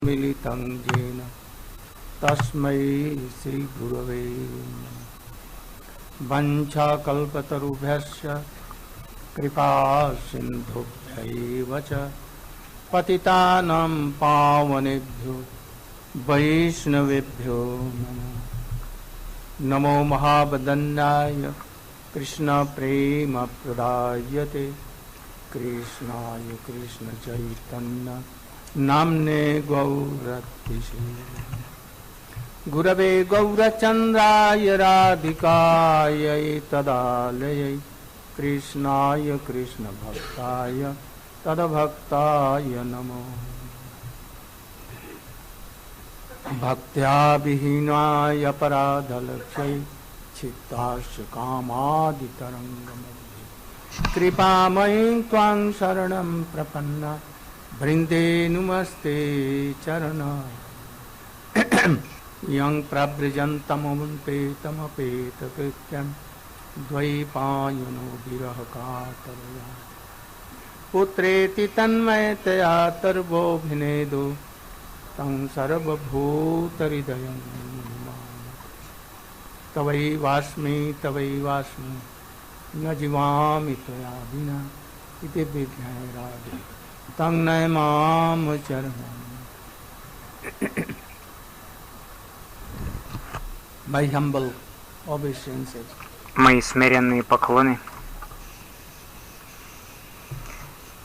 मिलितं येन तस्मै श्रीगुरवे नमः। वञ्चाकल्पतरुभ्यश्च कृपासिन्धुभ्यैव च पतितानां पावनेभ्यो वैष्णवेभ्यो नमः। नमो महावदन्याय कृष्णप्रेमप्रदायते कृष्णाय कृष्णचैतन्य नाम्ने गौरतिसे गुरवे गौरचन्द्राय राधिकायै तदालयै कृष्णाय कृष्णभक्ताय तद्भक्ताय नमो। भक्त्या विहीनाय अपराधलक्ष्यै चित्तास्य कामादितरङ्गमध्ये कृपामयीं त्वां शरणं प्रपन्ना वृन्दे नुमस्ते चरणाय। यं प्रव्रजन्तमपेतमपेतकृत्यं द्वैपायनो विरहकातरया पुत्रेति तन्मयतया तर्वोऽभिनेदो तं सर्वभूतहृदयं नमामि। तवैवास्मि न जीवामि त्वया विना इति विज्ञाय राधे तं नमाम चरणं। My humble obeisances. Мои смиренные поклоны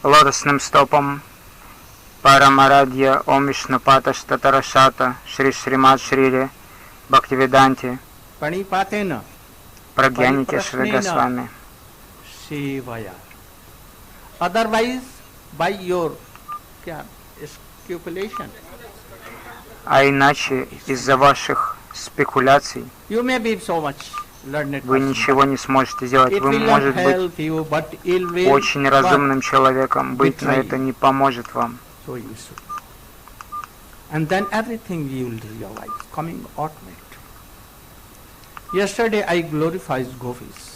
лотосным стопам Парамарадья Ом Вишнупата Штатарашата Шри Шримад Шрили Бхактивиданти Пранипатена Прагьяните Шри Госвами. Sevaya. Otherwise, by your speculation, А иначе из-за ваших спекуляций you may be so much learned вы person, ничего не сможете сделать. it Вы, will not может быть, help you, but it will очень разумным человеком быть, но betray это не поможет вам. So you should. And then everything you will realize coming automatic. Yesterday I glorified Gopis.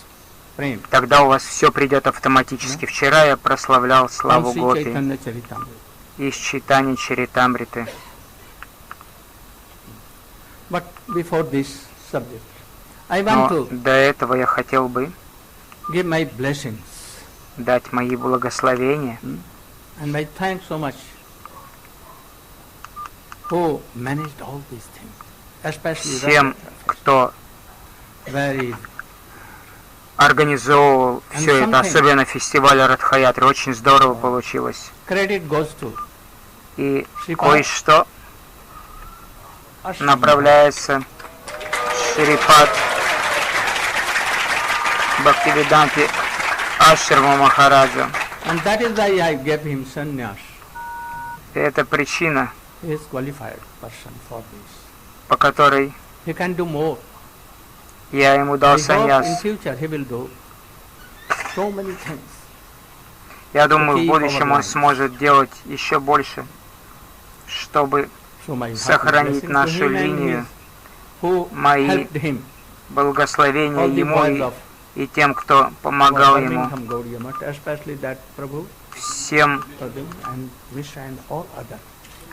Prem. Тогда у вас все придет автоматически. Вчера я прославлял славу Гопи из Чайтанья Чаритамриты. But before this subject, I want Но to до этого я хотел бы give my blessings дать мои благословения and my thanks so much who managed all these things, especially всем, кто very организовывал все это, something. особенно фестиваль Радхаятри. Очень здорово получилось. credit goes to И Шрипад. кое-что Ashram. направляется Шрипад Бхактивиданти Ашрама Махараджа. And that is why I gave him sannyas. И это причина, He is qualified person for this. по которой He can do more. я ему I дал hope in саньяс. future he will do so many things. Я думаю, в Какие будущем он помогают? сможет делать еще больше, чтобы So my сохранить blessings to нашу him and линию. his who Мои helped him. Благословения All the ему boys of и тем, кто помогал ему, Birmingham Gaudiya Math, especially that Prabhu, всем Pradim and Vishwa and all other.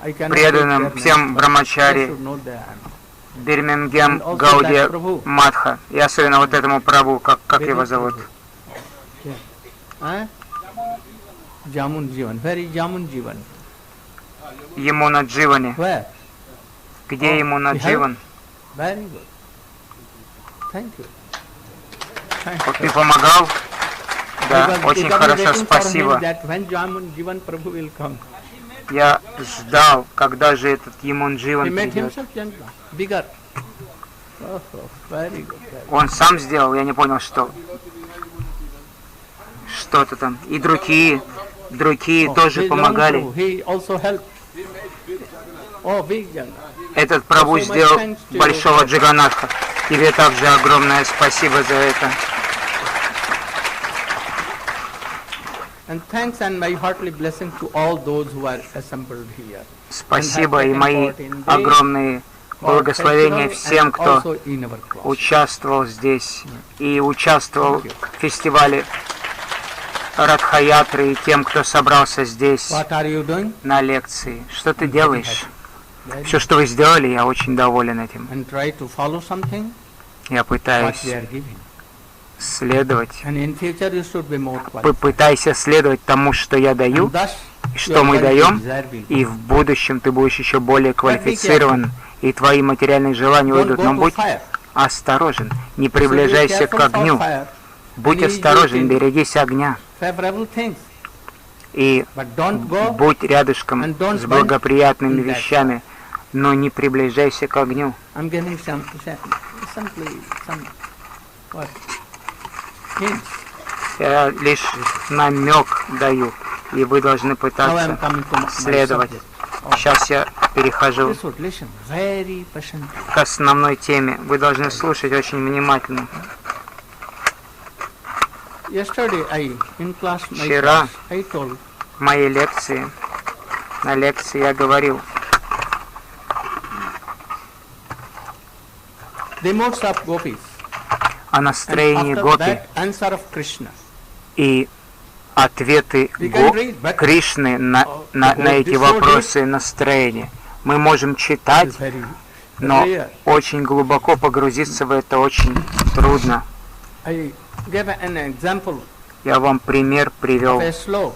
I cannot преданным, take their всем names, but брамачари, you should know their names. Бирмингем, And also Гаудия, that Prabhu. Мадха, и особенно вот этому Прабху, как его Very зовут? Prabhu. Yeah. Huh? Jamun Jivan, very Jamun Jivan. Ему на Дживане. Where? Где ему на he Дживан? Very good. Thank you. Thank Вот you. ты помогал? Да, I was очень eagerly хорошо, waiting for him спасибо. that when Jamun Jivan Prabhu will come. Я ждал, когда же этот Ямун He Дживан made придет. himself younger, bigger. Oh, very good. Very Он сам сделал, я не понял, что. Что-то там. И другие good. тоже He помогали. Prabhu, he also helped. Oh, big younger. Этот Прабху сделал большого Джаганатха. Тебе также огромное спасибо за это. And thanks and my heartily blessing to all those who are assembled here. Спасибо и мои огромные благословения всем, кто участвовал здесь и участвовал в фестивале Радхаятры, и тем, кто собрался здесь на лекции. Что ты делаешь? Все, что вы сделали, я очень доволен этим. and try to follow something Я what пытаюсь we are giving. следовать. And in future you should be more qualified. Пытайся следовать тому, что я даю, And thus и you что are мы going to даем, deserve it. и в будущем ты будешь еще более квалифицирован, и твои материальные желания Don't уйдут. go Но to будь fire. осторожен, не So be приближайся careful к огню. for fire. Будь Please осторожен, do берегись огня. favorable things, И but don't go будь рядышком and don't с благоприятными in that вещами, но не приближайся к огню. I'm giving simply some what hints Я лишь намек даю, и вы должны how I'm пытаться coming to my следовать. subject. Oh, Сейчас я перехожу this would listen very patiently. к основной теме. Вы должны слушать очень внимательно. Yesterday in class Вчера I told в моей лекции, на лекции я говорил, the modes of gopis о and настроении after гопи that answer of Krishna. и ответы We can read, but Кришны на эти вопросы настроения. Мы можем читать, it's very но rare. очень глубоко погрузиться в это очень трудно. I gave an example Я вам пример of привел a slok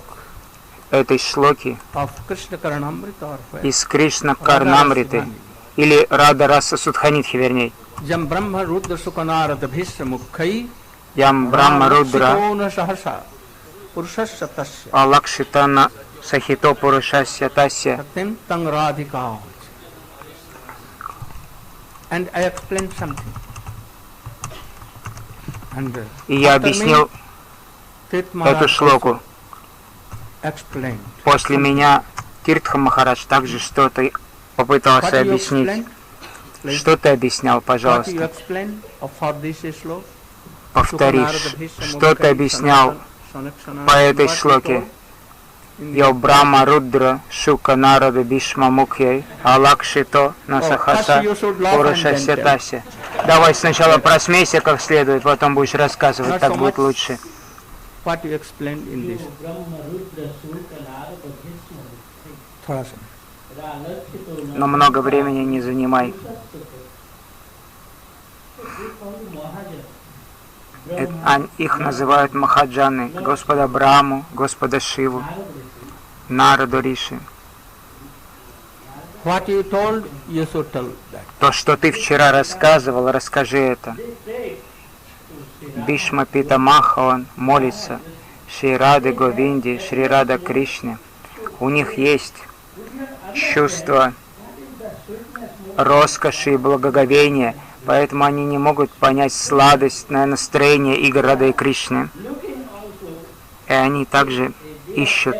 этой шлоки of Krishna Karanamrita or where из Кришна Карнамриты или Рада Раса Судханитхи, вернее. Jam Brahma Rudra Sukanarada Bhishra Mukkhai Ям Брахма Рудра Sitona Sahasa Purushasya Tasya Алакшитана Сахито Пурушасya Тасya. Satyam Tang Radhika. And I explained something. And И я after me, объяснил Tirth эту Maharaj шлоку. explained. После меня Тиртха Махарадж также что-то What попытался you объяснить. explained? Please. Что ты объяснял, What you пожалуйста? explained for this slok? Повторишь. Что ты объяснял по этой шлоке? Йо Брахма Рудра Шука Нарада Бишма Мукхей Алакшито Насахаса Пурушасya Тасya. Давай сначала просмейся как следует, потом будешь рассказывать, так будет лучше. What you explained in this? Thoda sa. Но много времени не занимай. Их называют Махаджаны, Господа Браму, Господа Шиву, Нараду Риши. What you told, you should tell that. То, что ты вчера рассказывал, расскажи это. Бишма Питамаха, он молится Шри Рады Говинди, Шри Рада Кришне. У них есть чувство роскоши и благоговения, поэтому они не могут понять сладостное настроение игр Рады и Кришны. И они также ищут.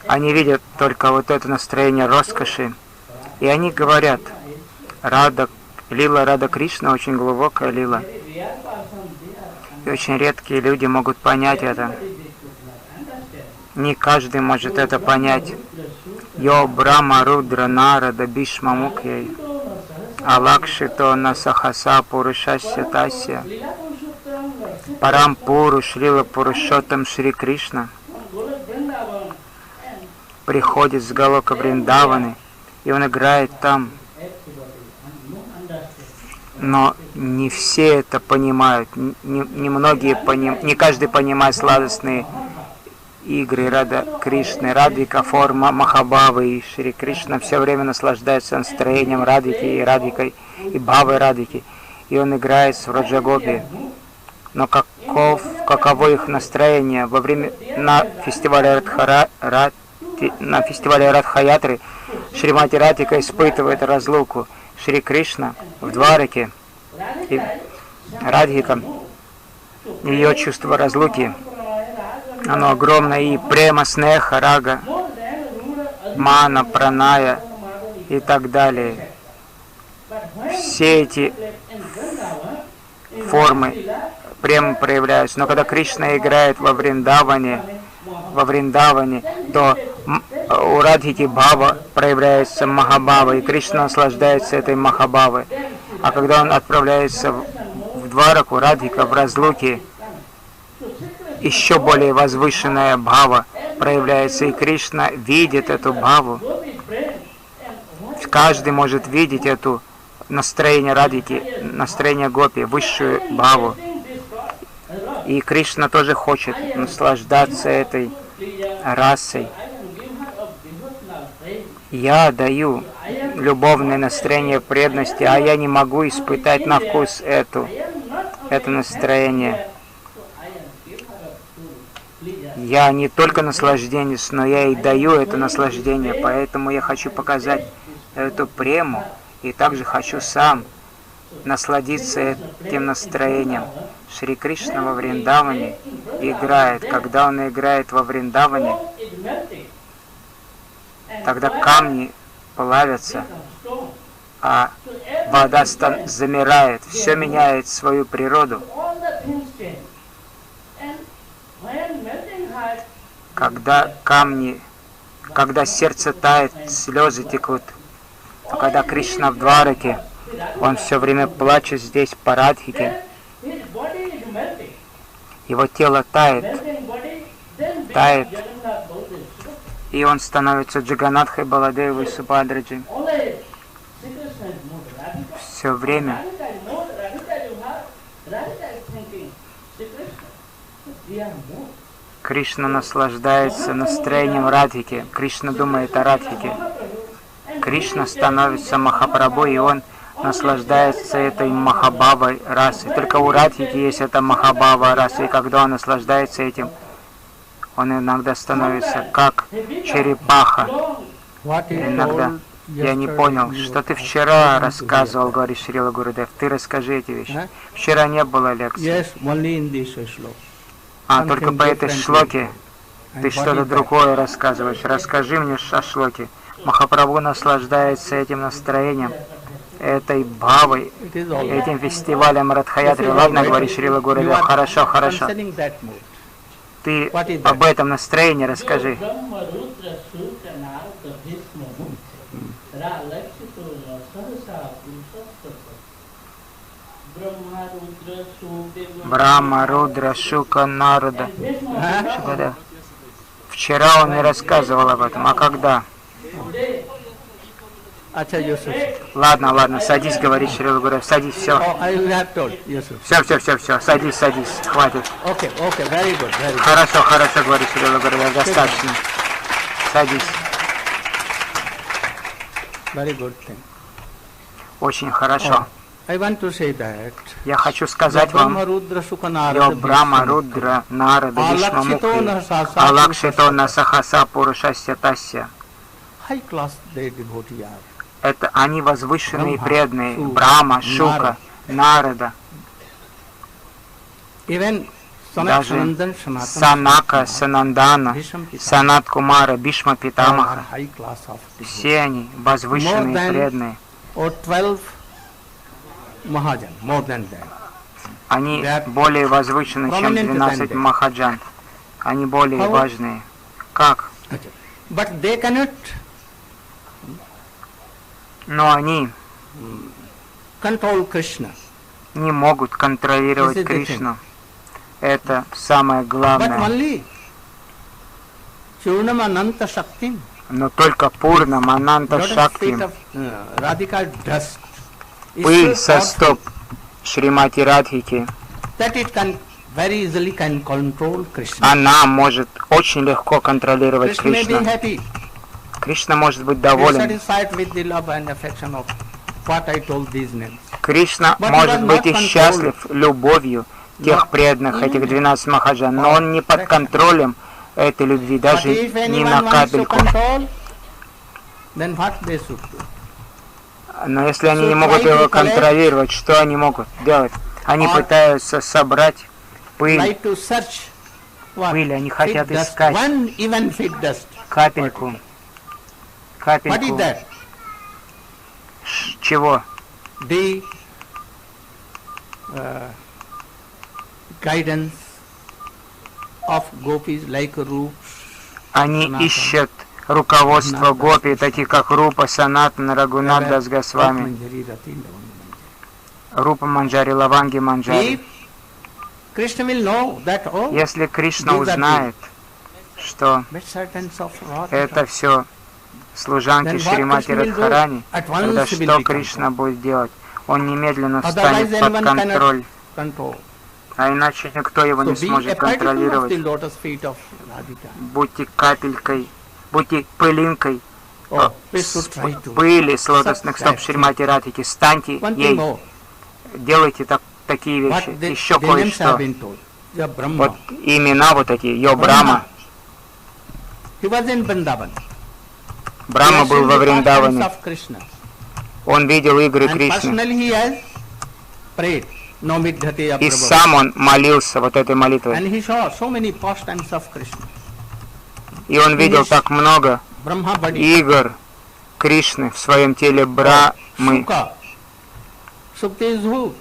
Они видят только вот это настроение роскоши. И они говорят, лила Рада Кришна очень глубокая лила. И очень редкие люди могут понять это. Не каждый может это понять. Йо Брахма Рудра Нарада Бишма Мукхей Алакшито Насахаса Пурушасya Тасya Парам Пуруш Лила Пурушотам Шри Кришна приходит с Галока Вриндаваны, и он играет там. Но не все это понимают, не каждый понимает сладостные игры Рада Кришны, Радвика, форма Махабавы, и Шри Кришна все время наслаждается настроением Радвики и Радвикой, и Бхавой Радвики, и он играет с Враджагопи. Но каково их настроение во время на фестивале Радхаятры, Шримати Радхика испытывает разлуку. Шри Кришна в Двараке и Радхика, ее чувство разлуки, оно огромное, и према, снеха, рага, мана, праная и так далее. Все эти формы према проявляются. Но когда Кришна играет во Вриндаване, то у Радхики Бхава проявляется Махабхава, и Кришна наслаждается этой Махабхавой. А когда он отправляется в Двараку, Радхика в разлуке, еще более возвышенная Бхава проявляется, и Кришна видит эту Бхаву есть каждый может видеть это настроение Радхики, настроение Гопи, высшую бхаву. И Кришна тоже хочет наслаждаться этой расой. Я даю любовное настроение преданности, а я не могу испытать на вкус это настроение. Я не только наслаждаюсь, но я и даю это наслаждение, поэтому я хочу показать эту прему, и также хочу сам насладиться этим настроением. Шри Кришна во Вриндаване играет. Когда он играет во Вриндаване, тогда камни плавятся, а вода замирает. Все меняет свою природу. Когда сердце тает, слезы текут. А когда Кришна в Двараке, он все время плачет здесь по Радхике. Его тело тает, и он становится Джаганатхой, Баладевой, Субхадраджи. Все время Кришна наслаждается настроением Радхики. Кришна думает о Радхике. Кришна становится Махапрабху, и он наслаждается этой Махабхавой расой. Только у Радхики есть эта Махабхава раса, и когда он наслаждается этим, он иногда становится как черепаха. Иногда. Я не понял, что ты вчера рассказывал, говорит Шрила Гурудев. Ты расскажи эти вещи. Вчера не было лекции. Только по этой шлоке ты что-то другое рассказываешь. Расскажи мне о шлоке. Махапрабху наслаждается этим настроением, этой бхавой, этим фестивалем Радхаятри. Ладно, говорит Шрила Гурудев. Хорошо, хорошо. Ты об этом настроении расскажи. Брахма, Рудра, Шука, Нарада. Вчера он и рассказывал об этом. А когда? Ладно, садись, говорит Шрила Гурудев. Садись, все. Все, садись, хватит. Хорошо, говорит Шрила Гурудев, достаточно. Садись. Очень хорошо. Я хочу сказать вам, Брахма, Рудра, Нарада, Вишвамукхи, Алакшитона, Сахаса, Пурушасья, Тасья. Это они возвышенные и преданные. Брахма, Шука, Нарада. Даже Санака, Санандана, Санат Кумара, Бишма Питамаха. Все они возвышенные и преданные. Они более возвышены, чем 12 Махаджан. Они более важные. Как? Но они не могут контролировать Кришну. Это самое главное. Но только Пурнам Ананта Шакти, пыль со стоп Шримати Радхики, она может очень легко контролировать Кришну. Кришна может быть доволен. Кришна может быть и счастлив любовью тех преданных, этих 12 Махаджан, но он не под контролем этой любви, даже не на капельку. Но если они не могут его контролировать, что они могут делать? Они пытаются собрать пыль, они хотят искать капельку. Чего? Они ищут руководство гопи, таких как Рупа, Санатана, Рагунат Дас Госвами, Рупа Манджари, Лаванги Манджари. Если Кришна узнает, что это все служанки then what Шримати Krishna will do? Радхарани, At тогда once he will что be Кришна будет делать? Он немедленно Otherwise встанет под anyone контроль, cannot control. а иначе никто его So не be a сможет particle of контролировать. the lotus feet of Radhika. Будьте капелькой, будьте пылинкой Oh, we should try to. пыли с лотосных стоп Шримати Радхики. Станьте One thing ей, more. делайте такие вещи. What the Еще names have кое-что. been told. The Brahma. Вот имена вот эти, Йо Брахма. He was in Vrindavan. Брахма был во Вриндаване. Of Krishna. Он видел игры And Кришны. personally he has prayed. Nomidhate И Aprabhu. сам он молился вот этой молитвой. And he saw so many pastimes of Krishna. И он видел так много Brahma body. игр Кришны в своем теле Брахмы. Shuka. Sukta is who?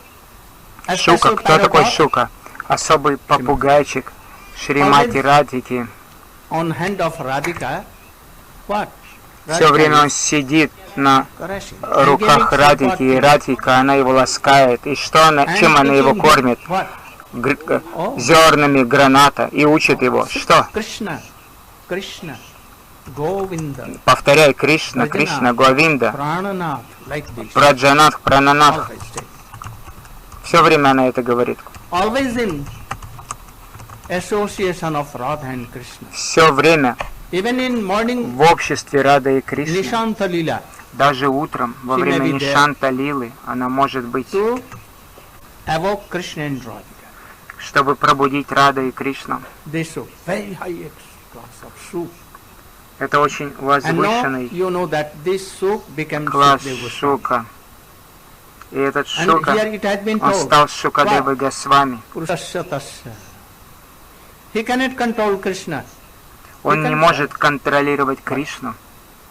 A Шука. special Кто такой paragraph Шука? Особый попугайчик Шримати Радхики. on hand of Radhika. What? Все время он сидит на Caressing. And руках giving Радхики, support и to- Радхика, она его ласкает. И что она, and чем она его teaching him кормит? What? Зернами граната. И учит его. Что? Krishna. Krishna. Govinda. Повторяй, Кришна, Кришна, Говинда, Prananath. Like this. Праджанатх, Прананатх. Always say. Все время она это говорит. Always in association of Radha and Krishna. Все время Even in morning в обществе Рады и Кришны. Nishanta Lila, Даже утром, во She время may be there. Нишанта Лилы, она может быть, to evoke Krishna and Radhika. чтобы пробудить Рада и Кришну. They show very high class of Suk. Это очень And now возвышенный you know that this Suk becomes класс Sukadeva Goswami. Шука. И этот And Шука, here it has been он told, стал Шукадевой Госвами. Purusasya tasya. He cannot control Krishna. Он не может контролировать Кришну.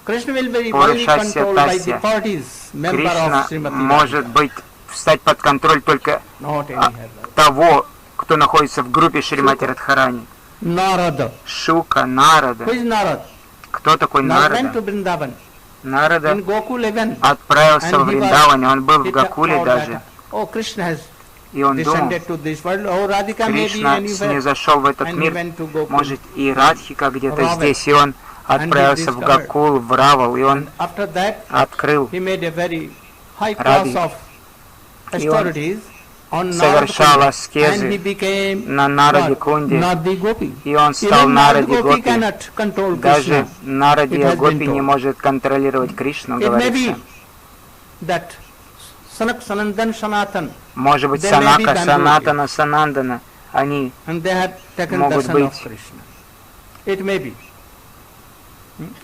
Krishna will be only Purusasya controlled by the tasya. parties, member Кришна of Srimati может Radhika, быть встать под контроль только not any а, other. того, кто находится в группе Шримати Радхарани. Narada. Шука, Who Нарада. is Narad? Кто такой Narad went to Нарада? Vrindavan. Нарада In Gokul even. отправился And в he was- Вриндаване, он был в he Гакуле thought даже. that, oh, Krishna has И он думал, descended to this world. Oh, Radhika may be Кришна anywhere. снизошел в этот And he мир. went to Gokul. Может, и Радхика где-то Равел. здесь, и он отправился в discovered. Гакул, в Равал, и он After that, открыл, he made a very high Ради. class of И он austerities on совершал Narada аскезы and he became на Нараде what? Кунде, Nadi Gopi. и он стал Even Наради Nadi Gopi Гопи. cannot control Даже Krishna. Наради It has been Гопи не told. может контролировать Кришну, It may be говорится. that Sanak Sanandan Sanatan, Может быть, They may be Санака, bamboo. Санатана, Санандана, они and they had taken Могут darshan быть. of Krishna. It may be.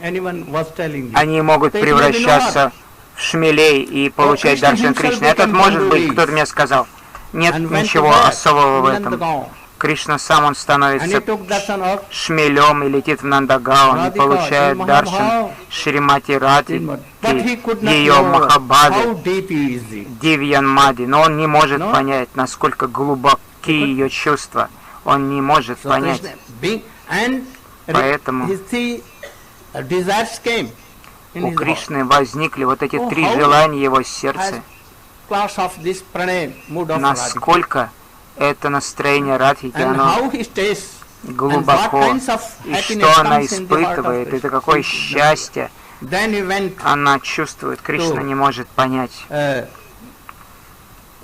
Anyone was telling you. они могут They may be not. превращаться в шмелей и получать Krishna даршан himself Кришны. Этот became может быть, Bandhuris. кто-то мне сказал. Нет And went ничего to that, особого в in этом. Nandagaon. Кришна сам он And he становится took darshan of шмелем и летит в Нандагаон и Radhika, получает in даршан Mahabharata. Шримати Радхики, But he could not ее know how Махабхаве, deep is it. Дивьян Мади. Но он не может No. понять, насколько глубоки ее чувства. Он не может So понять. Krishna being, and Поэтому his three desires came in у his heart. Кришны возникли вот эти Oh, три how желания в его Has сердце. class of this pranay mood of Radhika. Насколько это настроение Радхики, And оно how he stays and what глубоко, kinds of и happiness что она comes in the heart of испытывает, и Krishna. какое счастье Then he went она чувствует. Кришна не может понять.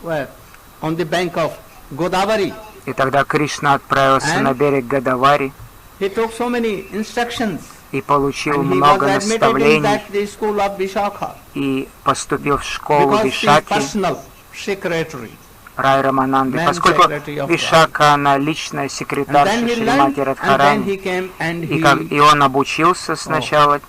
where? On the bank of Godavari. И тогда Кришна отправился And на берег Гадавари He took so many instructions. и получил And he много was admitted in наставлений that the school of Vishakha. и поступил в школу Because his Вишаки personal secretary. Рай Рамананды, Man поскольку secretary of Вишака, она личная And секретарша then he Шримати learned, and then Радхарани. he came and И он обучился сначала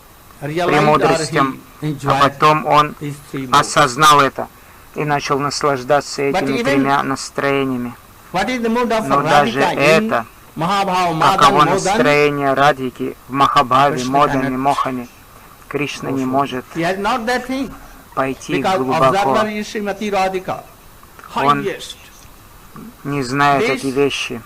realized or премудростям, he а enjoyed потом он these three modes. осознал это и начал наслаждаться But этими even тремя настроениями. What is the mood of Но даже Radhika in это, Mahabhava, каково Madan, Modan? настроение Радхики в Махабхаве, Krishna Модане, cannot- Мохане, Кришна не может He has not that thing. пойти Because глубоко, observer is Srimati Radhika. Он Highest не знает This- эти вещи.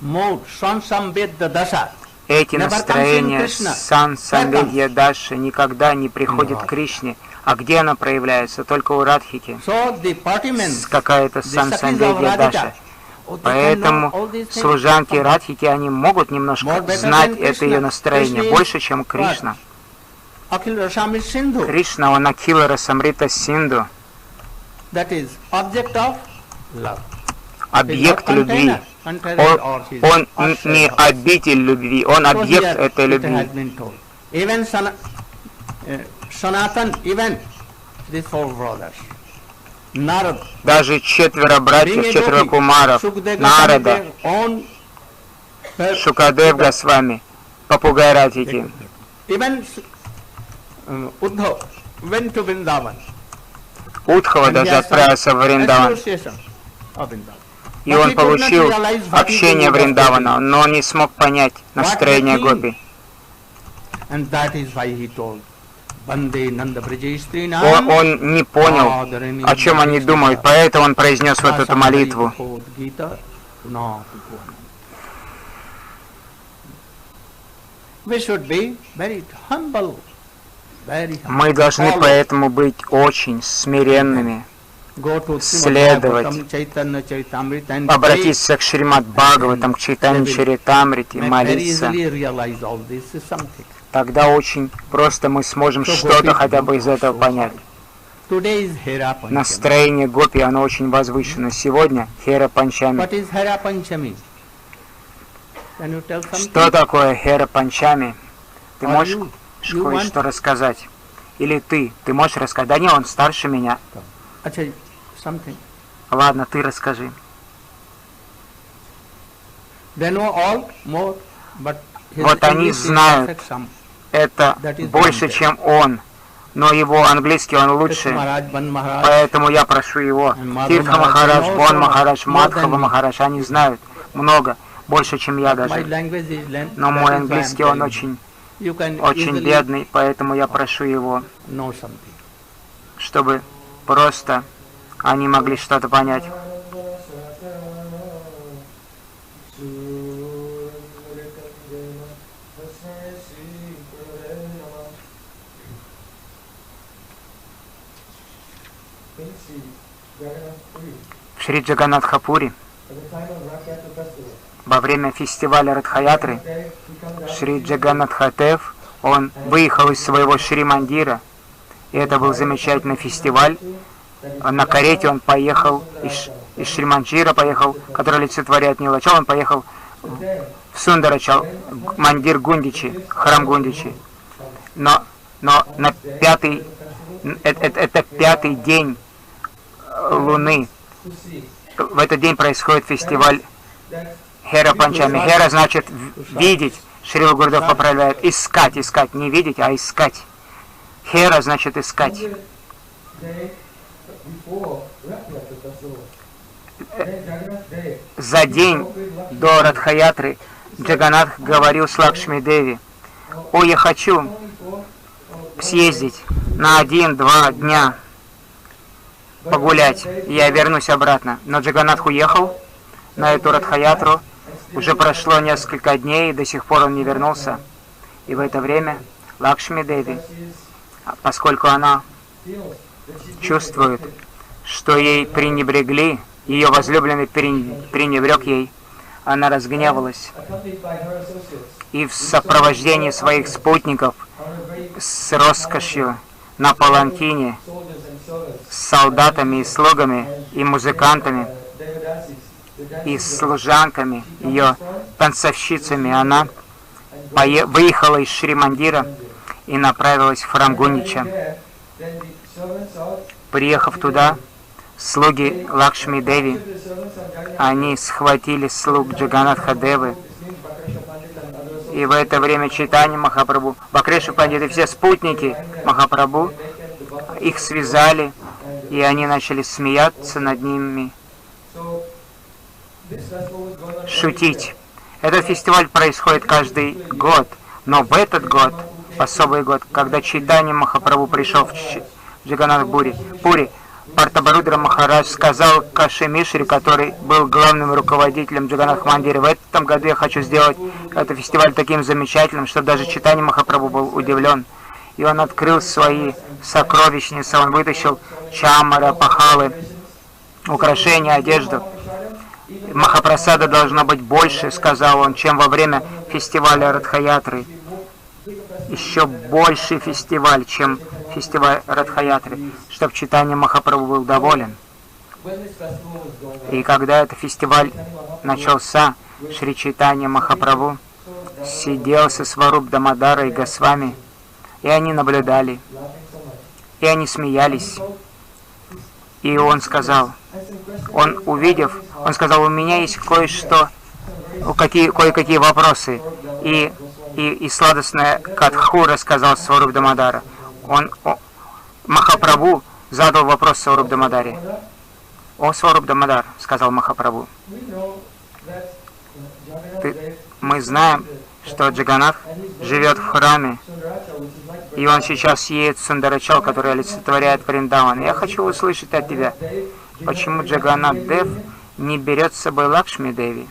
mode, Sansambedda Dasa. Эти Never comes in настроения Krishna. Сан Самведья Даша никогда не приходят No. к Кришне. А где она проявляется? Только у Радхики. So the party men, Какая-то the Сан Sakis of Самведья Radhika, Даша. oh, they can know Поэтому all these things. служанки Радхики, они могут немножко More better знать than это ее Krishna. настроение, Krishna is больше, чем Кришна. Akhil Rasamrita Sindhu. Кришна, он Акила Расамрита Синду, That is object of love. объект любви. Он не обитель любви, он объект этой любви. Even Sanatan, even these four brothers, Narad, Даже четверо братьев, четверо кумаров, Нарада, Шукадев Госвами, попугай Радхики. even Uddhav went to Vrindavan. Удхава даже отправился в Вриндаван, Association of Vrindavan. и он получил общение Вриндавана, но он не смог понять настроение гопи. And that is why he told, Bande Nanda Brajestrinam. Он не понял, о чем они думают, поэтому он произнес вот эту молитву. We should be very humble, very humble. Мы должны поэтому быть очень смиренными, следовать, обратиться к Шримад Бхагаватам, к Чайтанья Чаритамрите, молиться. Тогда очень просто мы сможем что-то хотя бы из этого понять. Настроение гопи, оно очень возвышено. Сегодня Хера Панчами. Что такое Хера Панчами? Ты можешь кое-что рассказать? Или ты можешь рассказать? Да не, он старше меня. Ладно, ты расскажи. Вот они знают это больше, чем он, но его английский он лучше, поэтому я прошу его. Тирха Махарадж, Бон Махарадж, Мадхава Махарадж, они знают много, больше, чем я даже. Но мой английский он очень бедный, поэтому я прошу его, чтобы просто они могли что-то понять. В Шри Джаганнатхапури во время фестиваля Радхаятры Шри Джаганнатхатев, он выехал из своего Шри-мандира, и это был замечательный фестиваль. На карете он поехал из Шри-мандира, который олицетворяет Нилачал, он поехал в Сундарачал, мандир Гундичи, храм Гундичи. Но на это пятый день Луны. В этот день происходит фестиваль Хера Панчами. Хера значит видеть. Шрила Гурдев поправляет. Искать, не видеть, а искать. Хера значит искать. За день до Радхаятры Джаганнатх говорил с Лакшми Деви: «О, я хочу съездить на 1-2 дня погулять, и я вернусь обратно». Но Джаганнатх уехал на эту Радхаятру, уже прошло несколько дней, и до сих пор он не вернулся. И в это время Лакшми Деви, поскольку она чувствует, что ей пренебрегли, ее возлюбленный пренебрег ей, она разгневалась. И в сопровождении своих спутников с роскошью на паланкине, с солдатами и слугами, и музыкантами, и служанками, ее танцовщицами, она выехала из Шри-мандира и направилась в храм Гундича. Приехав туда, слуги Лакшми Деви, они схватили слуг Джаганнатха Девы, и в это время Чайтанья Махапрабху, Бакреша Пандит и все спутники Махапрабху, их связали, и они начали смеяться над ними, шутить. Этот фестиваль происходит каждый год, но в этот год, особый год, когда Чайтанья Махапрабху пришел в Джаганнатх-Пури, Партабарудра Махарадж сказал Каши Мишре, который был главным руководителем Джаганнатх-мандира: в этом году я хочу сделать этот фестиваль таким замечательным, что даже Чайтанья Махапрабху был удивлен. И он открыл свои сокровищницы, он вытащил чамара, пахалы, украшения, одежду. Махапрасада должно быть больше, сказал он, чем во время фестиваля Радхаятры. еще больший фестиваль, чем фестиваль Радхаятры, чтобы Чайтанья Махапрабху был доволен. И когда этот фестиваль начался, Шри Чайтанья Махапрабху сидел со Сваруб Дамодарой и Госвами, и они наблюдали, и они смеялись. И он сказал, он сказал, у меня есть кое-что, кое-какие вопросы. И сладостная Катху рассказал Сваруб Дамодара. Махапрабху задал вопрос Сваруб Дамодаре. «О, Сваруб Дамодар», — сказал Махапрабху, мы знаем, что Джаганнат живет в храме, и он сейчас едет в Сундарачал, который олицетворяет Вриндаван. Я хочу услышать от тебя, почему Джаганнат Дев не берет с собой Лакшми Деви?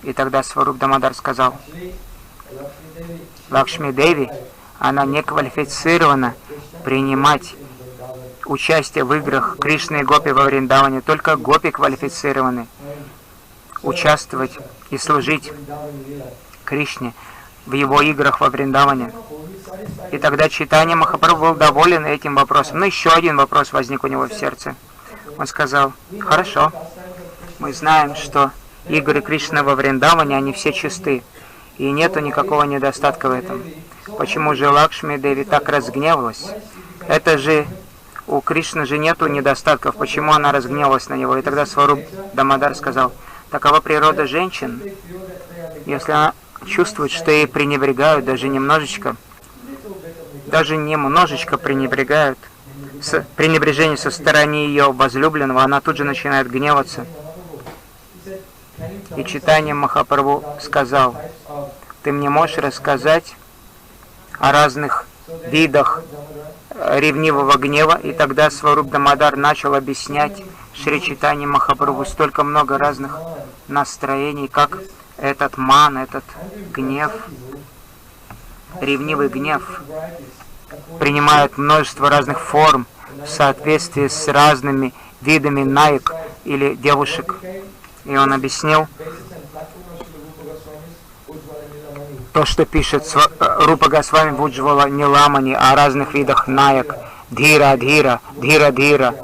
И тогда Сваруб Дамодар сказал, Лакшми Деви, она не квалифицирована принимать участие в играх Кришны и Гопи во Вриндаване. Только Гопи квалифицированы участвовать и служить Кришне в его играх во Вриндаване. И тогда Чайтанья Махапрабху был доволен этим вопросом. Но еще один вопрос возник у него в сердце. Он сказал, хорошо, мы знаем, что игры Кришны во Вриндаване, они все чисты, и нету никакого недостатка в этом. Почему же Лакшми Деви так разгневалась? Это же у Кришны же нету недостатков, почему она разгневалась на него? И тогда Сваруб Дамодар сказал, такова природа женщин. Если она чувствует, что ей пренебрегают даже немножечко пренебрегают, пренебрежение со стороны ее возлюбленного, она тут же начинает гневаться. И Чайтанья Махапрабху сказал, ты мне можешь рассказать о разных видах ревнивого гнева? И тогда Сваруб Дамодар начал объяснять Шри Чайтанье Махапрабху столько много разных настроений, как этот ман, этот гнев, ревнивый гнев, принимает множество разных форм в соответствии с разными видами наек или девушек. И он объяснил то, что пишет Рупа Госвами в Уджвала Ниламани о разных видах наек. Дхира, Дхира, Дхира, Дхира,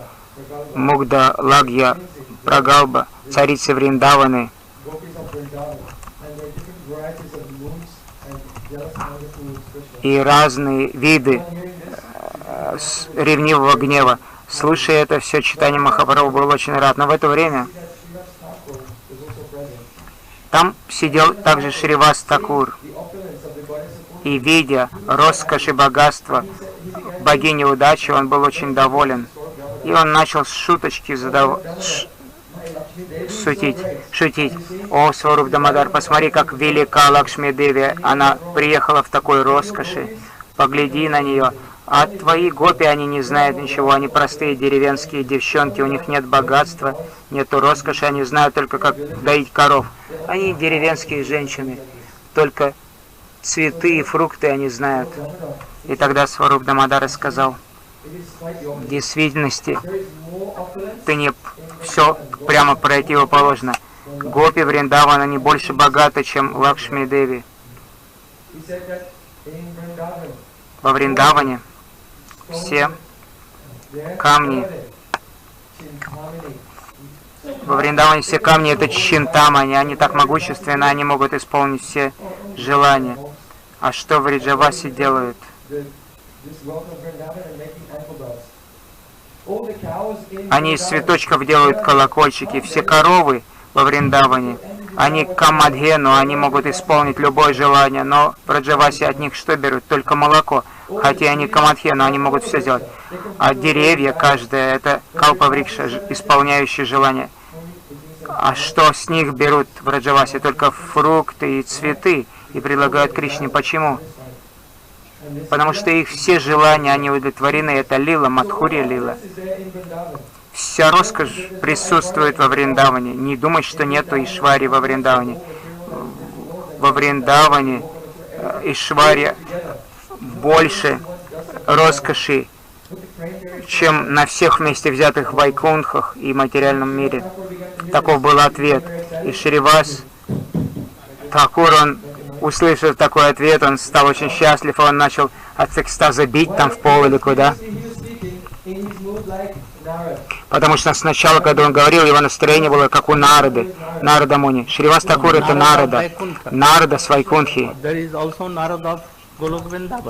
Мугда, Лагья, Прагалба, царицы Вриндаваны. И разные виды ревнивого гнева. Слушая это все, Чайтанья Махапрабху был очень рад. Но в это время там сидел также Шривас Такур. И видя роскошь и богатство богини удачи, он был очень доволен. И он начал с шуточки шутить. О, Сваруб Дамодар, посмотри, как велика Лакшми Деви. Она приехала в такой роскоши. Погляди на нее. А твои гопи, они не знают ничего. Они простые деревенские девчонки. У них нет богатства, нету роскоши. Они знают только, как доить коров. Они деревенские женщины. Только цветы и фрукты они знают. И тогда Сваруб Дамодар сказал, в действительности, ты не все прямо противоположно. Гопи Вриндавана не больше богаты, чем Лакшми Деви. Во Вриндаване все камни, это чинтамани, они так могущественны, они могут исполнить все желания. А что в Вриджавасе делают? Они из цветочков делают колокольчики. Все коровы во Вриндаване, они камадхену, они могут исполнить любое желание, но в Вриджавасе от них что берут? Только молоко. Хотя они камадхену, они могут все сделать. А деревья каждое, это калпаврикша, исполняющие желание. А что с них берут в Вриджавасе? Только фрукты и цветы. И предлагают Кришне. Почему? Потому что их все желания, они удовлетворены. Это лила, Мадхурья лила. Вся роскошь присутствует во Вриндаване. Не думай, что нету Ишвари во Вриндаване. Во Вриндаване Ишвария больше роскоши, чем на всех вместе взятых вайкунхах и материальном мире. Таков был ответ. И Шривас Такур, он Услышав такой ответ, он стал очень счастлив, и он начал от экстаза бить там в пол или куда. Потому что сначала, когда он говорил, его настроение было как у Нарады, Нарада Муни. Шривас Такур — это Нарада, Нарада с Вайкунхи.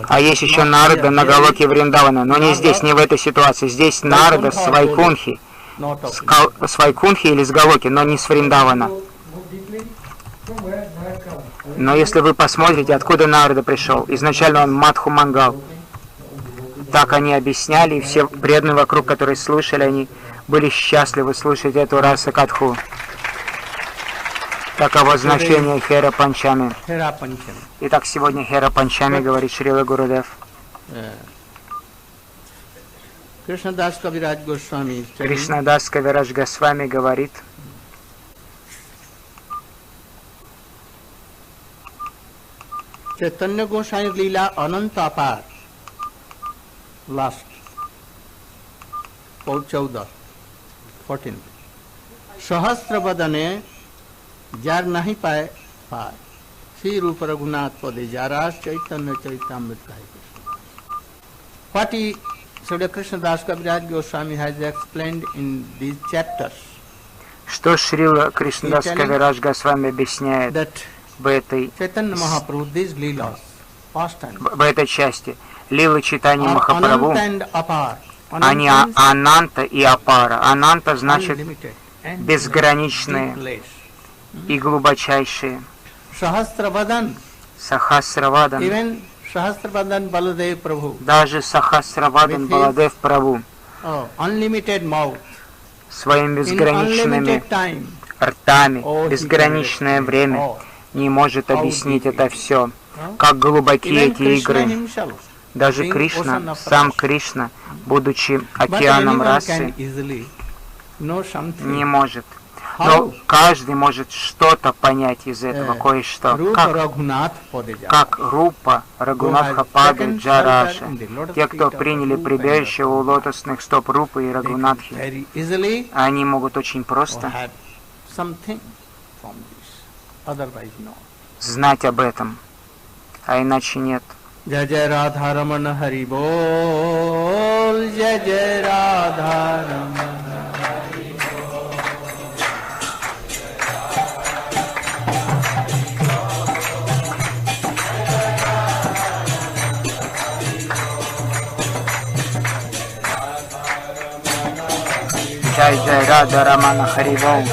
А есть еще Нарада на Галоке Вриндавана, но не здесь, не в этой ситуации. Здесь Нарада с Вайкунхи, с Вайкунхи или с Галоки, но не с Вриндавана. Но если вы посмотрите, откуда Нарада пришел, изначально он Мадху Мангал. Так они объясняли, и все преданные вокруг, которые слушали, они были счастливы слушать эту раса Катху. Таково значение Хера Панчами. Итак, сегодня Хера Панчами, говорит Шрила Гурудев. Кришнадас Кавирадж Госвами говорит: Chaitanya Goswami Leela Ananta Apar. Last, Paul 14. सहस्त्र बदने जार नहीं पाए पार श्री रूप रघुनाथ पदे जारास चैतन्य चैतामृत कहे Krishnadas. What Sri Krishnadas Kaviraj Goswami has explained in these chapters. Что Шрила Кришнадас Кавирадж Госвами объясняет в этой части? Лилы читания Махапрабху, они Ананта и Апара. Ананта значит безграничные и глубочайшие. Сахасравадан, даже Сахасравадан Баладев Прабху своими безграничными ртами, безграничное время не может объяснить это все. Как глубоки эти игры. Даже Кришна, сам Кришна, будучи океаном расы, не может. Но каждый может что-то понять из этого, кое-что. Как Рупа, Рагунатха Пада, Джараша. Те, кто приняли прибежище у лотосных стоп Рупы и Рагунатхи, они могут очень просто знать об этом, а иначе нет. Jai Jai Radha Ramana Hari Bol, Jai Jai Radha Ramana Hari Bol. Jai Jai Radha Ramana Hari Bol.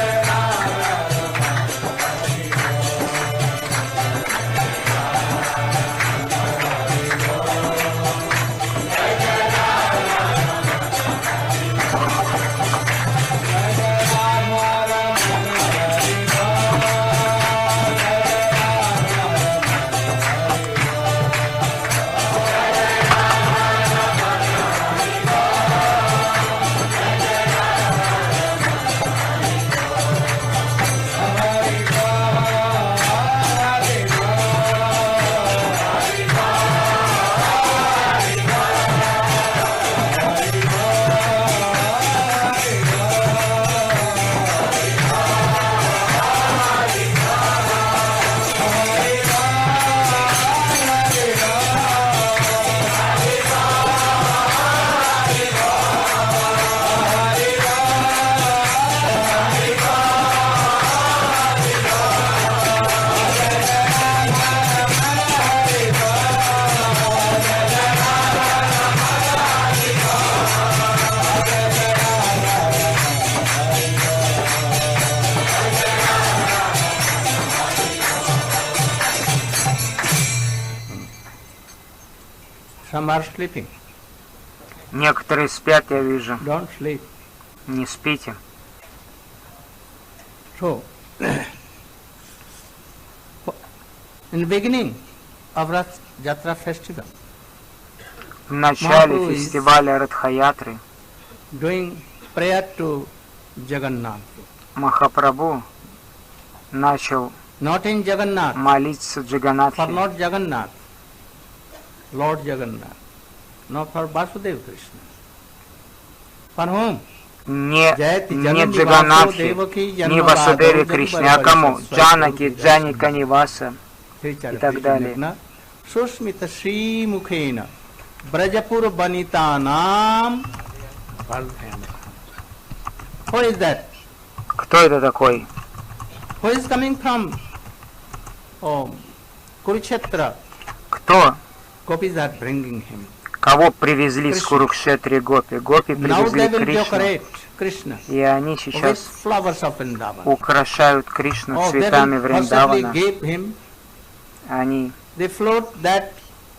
Some are sleeping. Некоторые спят, я вижу. Don't sleep. Не спите. So, in the beginning of Rath Jatra festival, В начале фестиваля Радхаятры doing prayer to Jagannath. Махапрабху начал Not in Jagannath, молиться for Джаганнатхе. not Jagannath, Lord Jagannath, not for Vasudeva Krishna. For whom? Не Джаганнатхе, не Васудеве Кришне, а кому? Джанаки, Джаника Ниваса, и так далее. Susmita Shri Mukhena Brajapur Banita Nam. Who is that? Кто это такой? Who is coming from Kurukshetra? Кто? Gopis are bringing him. Кого привезли с Курукшетри Гопи? Гопи Now they привезли will Кришну. decorate Krishna И они with сейчас flowers of Vrindavan. украшают Кришну They цветами will possibly Вриндавана. give him. Они They float that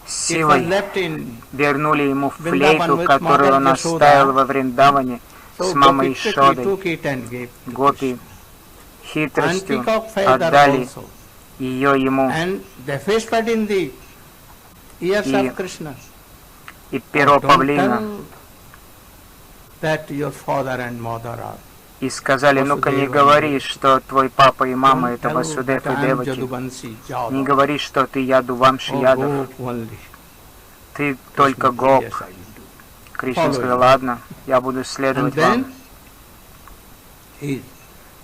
с it was силой left in. вернули ему Вриндаван флейту, with которую Mother он Yashoda. оставил во Вриндаване So с мамой Gopi quickly Ишодой. took it and gave to Гопи And хитростью peacock feather отдали also. ее ему, And they whispered in the ears И of Krishna. и перо Don't павлина, tell that your father and mother are. и сказали: ну-ка не говори, что твой папа и мама это Васудев и Деваки. Не говори, что ты Ядувамши Ядов, ты только Гоп. Кришна сказал: ладно, я буду следовать вам.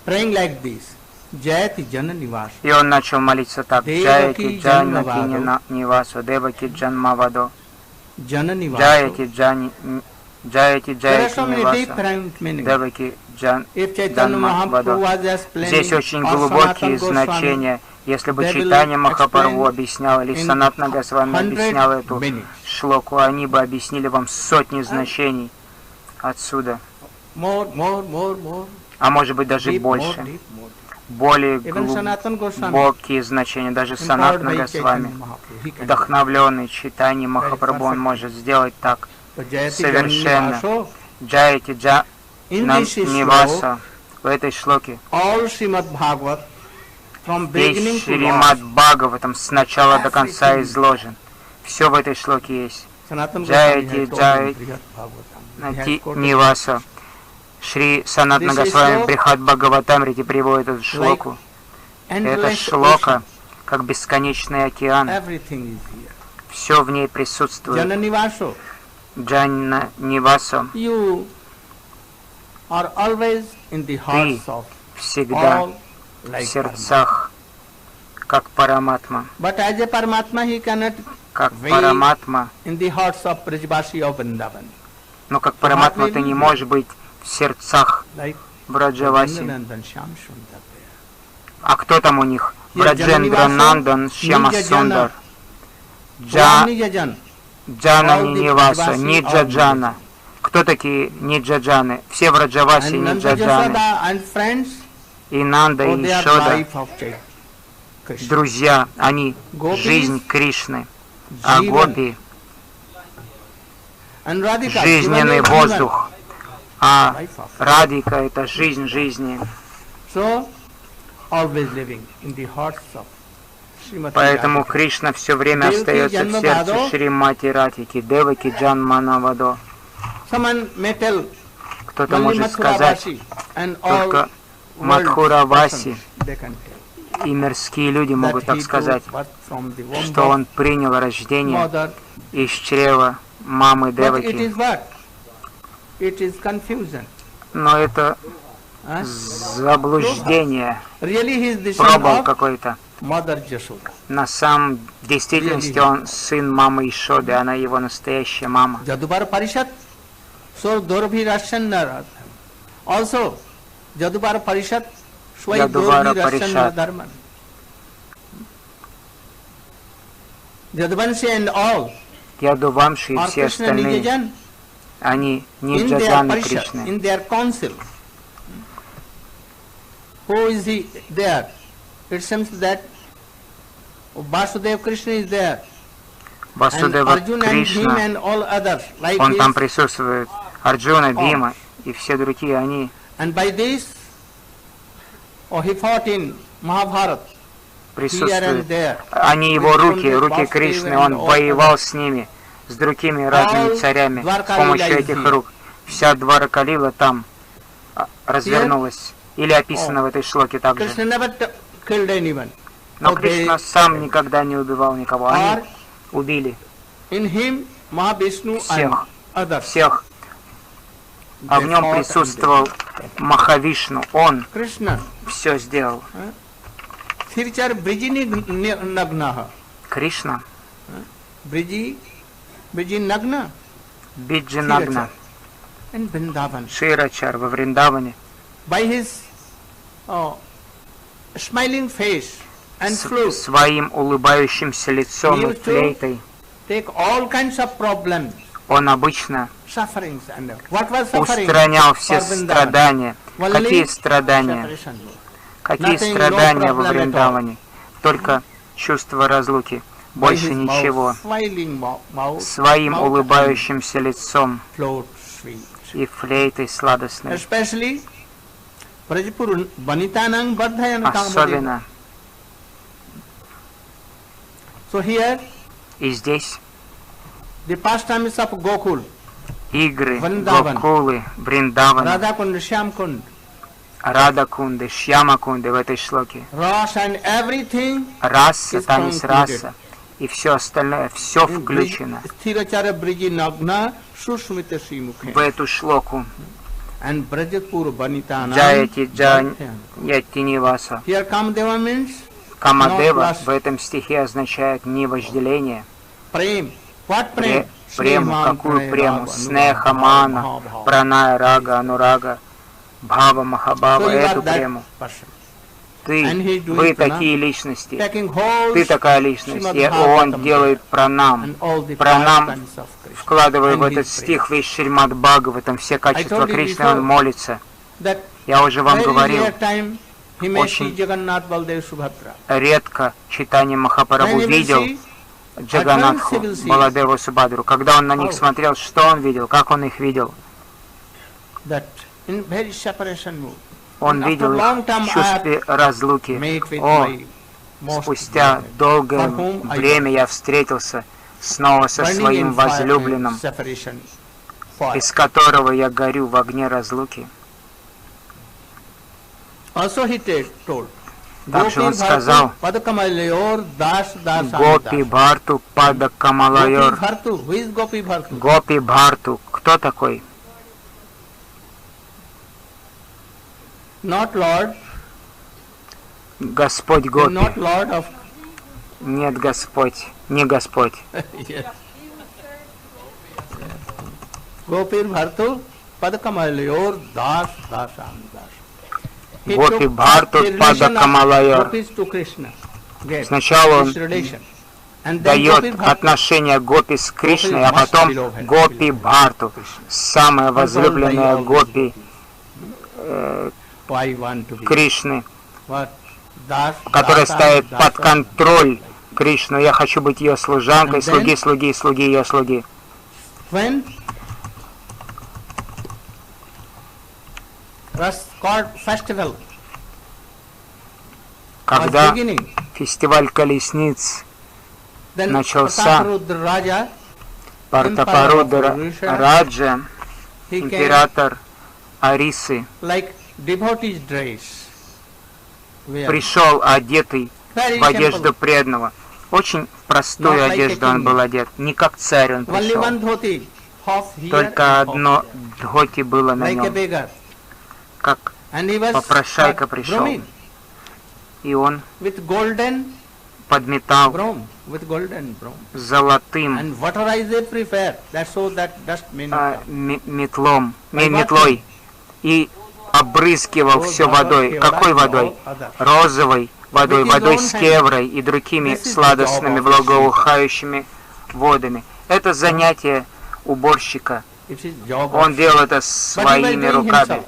Praying like this, Jayati Jana Nivas. И он начал молиться так: Джаяти Джанна Нивасу, Деваки Джанмавадо, Jana Nivas. Джаяти Джани, Джаяти There are Джаяти so many Ниваса, different meanings. Деваки If Chaitanya Mahaprabhu Джанмавадо. was explaining, Здесь очень or глубокие Sanatana Goswami, значения. Если бы they will Чайтанья Махапрабху explain объяснял, или in Санатана Госвами 100 объяснял эту meanings. шлоку, они бы объяснили вам сотни значений отсюда. More. А может быть даже Deep, больше. more. Более Even Sanatana Goswami, глубокие значения. Даже empowered Санатана by Госвами, Chaitanya Mahaprabhu, he can do it. вдохновленный Чайтаньей Махапрабху, он может сделать так So Jayati совершенно. Jana Nivaso, Джаяти in Джана this sloka, Ниваса, в этой шлоке, all Srimad Bhagavat, from beginning весь to Шримад last, Бхагаватам с начала до конца изложен. Все в этой шлоке есть. Sanatana Jayati Goswami has told Jai- in Brihad Bhagavatam. He has Нати quoted Ниваса. Шри Санатана This is Госвами sloka Брихат Бхагаватамрити приводит эту шлоку. Это endless шлока, ocean. как бесконечный океан. Everything is here. Все в ней присутствует. Jana Nivaso, Джанна Ниваса, you are always in the hearts of всегда all в like Paramatma. сердцах, как Параматма. But as a Paramatma, he cannot Как be Параматма. in the hearts of Brajvasi of Vrindavan. Но как Параматма ты не можешь быть в сердцах Like Браджаваси. Vrindavan Shyam Sundar. А кто там у них? Есть Браджендра Джананиваса, Нандан Шьяма Ниджа Сундар. Jajan. Джана All the Ниваса, Brajavasi Ниджаджана. Кто такие Ниджаджаны? Все в Раджаваси And Nanda Ниджаджаны. Jasoda and friends, И Нанда, oh, и they are Шода, life of Chaitanya Krishna. друзья, они Gopis, жизнь Кришны. А Jivan. гопи And Radhika, жизненный Jivan is воздух. А life of. Радика это жизнь жизни. So, always living in the hearts of Srimati Поэтому Radhika. Кришна все время Деваки остается в сердце Джанмавадо. Шримати Радхики, Деваки Джанманавадо. Someone may tell Кто-то only может сказать, Mathura-vasi and all только world Мадхура-васи persons, they can tell и мирские люди могут that так he сказать, took birth from the womb что of он принял рождение mother. из чрева мамы But it Деваки. is what? It is confusion. Но это Huh? заблуждение, Really he is the son пробол of какой-то. Mother Jashoda. На самом в действительности он сын мамы Ишоды, она его настоящая мама. Jadubar Parishad, so Dorabhi Rashannar. Also, Jadubar Parishad, Swai Jaduvara Dorabhi Rashannar Parishad. Dharman. Jaduvanshi and all Ядувамши и are все Krishna остальные, Nijajan они in their Ниджаджаны Parishad, Кришны. in their council. Who is he there? It seems that Vasudev Krishna is there. And Васудева Arjuna and him Кришна, and all others like он там his. присутствует. Арджуна, Бима и все другие, они And by this, he fought in Mahabharata, here and присутствуют. there. Они его With руки, Kundra, руки Vasudev Кришны, and он all воевал others. с ними, с другими разными All царями, с Дварка помощью Лила этих is here. рук. Вся Дваракалила там развернулась. Или описано в этой шлоке также. Krishna never killed anyone. Но So they- Кришна сам никогда не убивал никого. Они Or убили in him, Mahavishnu and всех, others. всех. А в They нем fought and присутствовал Махавишну. Он Krishna. все сделал. Sthirchar Briji Nagna. Кришна, Briji Nagna. Биджинагна, In Vrindavan. Ширачар во Вриндаване, By his smiling face and flute, своим улыбающимся лицом и флейтой, take all kinds of problems, он обычно sufferings, and what was suffering устранял все for Vrindavan? страдания. Only Какие страдания? separation. Какие Nothing, no страдания во problem at all. Вриндаване? Только чувство разлуки, By больше his ничего. smiling mouth, Своим mouth улыбающимся лицом flute sweet. и флейтой сладостной. Especially Brajapur Vanitanang Bardhayan Kamade. Особенно. So here И здесь the pastimes of Gokul, игры, Вриндаван. Гокулы, Вриндавана, Radha Kund, Shyam Kund, Радакунды, Шьямакунды в этой шлоке. Ras and everything Раса, is танец concluded. раса и все остальное, все включено Sthirachara Briji Nagna Susmita Srimukhe. в эту шлоку. And Brajapur Vanitanang Джаяти Bardhayan. Джаятиниваса. Here Kamadeva means Камадева в этом стихе означает не вожделение. Prem. What Prem? Прему, какую прему? Снеха, мана, праная, рага, анурага, бхава, So махабхава, you are эту that прему. person. Ты, And he is doing вы pranam. такие личности. Taking whole Ты такая личность. Srimad И Bhagavatam он делает пранам. and all the Пранам, pastimes of Krishna. вкладывая в And этот his стих весь Шримад Бхагаватам, все качества told you Кришны, before он молится. That Я уже вам very говорил, rare time he may Очень. see Jagannath Baldev Subhadra. редко Чайтанья Махапрабху When he will видел see, Джаганатху, at once he will see Баладеву Субадру. Когда он на них how? смотрел, что он видел, как он их видел? that in very separation mood. Он And after видел long их time в чувстве разлуки. Made with О, my most спустя beloved, долгое for whom I время я встретился снова со burning своим in fire and возлюбленным, separation fire. из которого я горю в огне разлуки. Also he told, Также он Gopi сказал, Bhartu Padakamalayur Das Das Гопи Бхарту Пада Gopi Камалайор. Bhartu, who is Gopi Bhartu? Гопи Бхарту. Кто такой? Not Lord, Господь and Гопи. not Lord of Нет, Господь. Не Господь. yes. Gopi Bhartu Padakamalayur Das Das Das. He Гопи took Бхарту the relation Пада of Камалайор. Gopis to Krishna. Gave Сначала this он relation. And then дает Gopi Bhartu, отношение Гопи с Кришной, а потом Гопи Бхарту, самая возлюбленная Гопи I want to be Кришны, what? Das, которая Dasa, ставит Dasa. под контроль Кришну. Я хочу быть ее служанкой, And then- слуги, слуги, слуги, ее слуги. When Ras called festival was Когда beginning, фестиваль колесниц then начался, Prataparudra Raja, Партапарудра Раджа, he came император Арисы, like devotee's dress. Wearing. пришел одетый Very в одежду simple. преданного. Очень в простую Not like a одежду он king. был одет. Не как царь он Only пришел. one dhoti, half here Только and half одно дхоти было на like a нем, beggar. как And he was попрошайка cut пришел. bromine И он with golden подметал brome, with golden brome. золотым And waterize they prefer, that so that dust may not come. метлой и обрызгивал все водой. Какой водой? Розовой водой, водой с кеврой и другими сладостными благоухающими водами. Это занятие уборщика. It is job Он of делал это But he was своими doing руками. himself.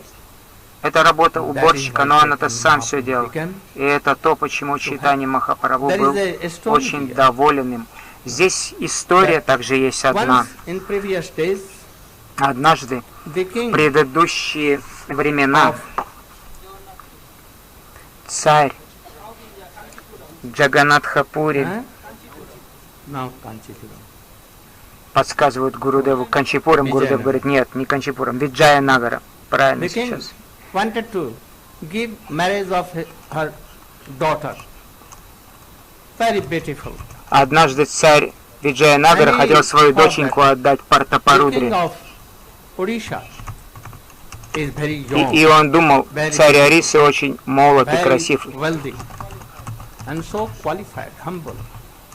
Это работа That is уборщика, why но он Chaitanya это сам все Mahaprabhu делал. began. И это то, почему Чайтанья Махапрабху There был is a story очень here. доволен им. Здесь история также есть одна. Once in previous days, Однажды, the в king предыдущие времена, of царь Джаганатхапури, now Kanchipuram. подсказывают Гурудеву Канчипурам. Гурудев говорит, нет, не Канчипурам, Виджая Нагара. Правильно The king сейчас. wanted to give marriage of her daughter. Very beautiful. Однажды царь Виджая Нагара Они хотел свою помнят. доченьку отдать The king Партапарудре. of Odisha is very И young, он думал, царь Арисы очень молод и very красив. wealthy. and so qualified, humble.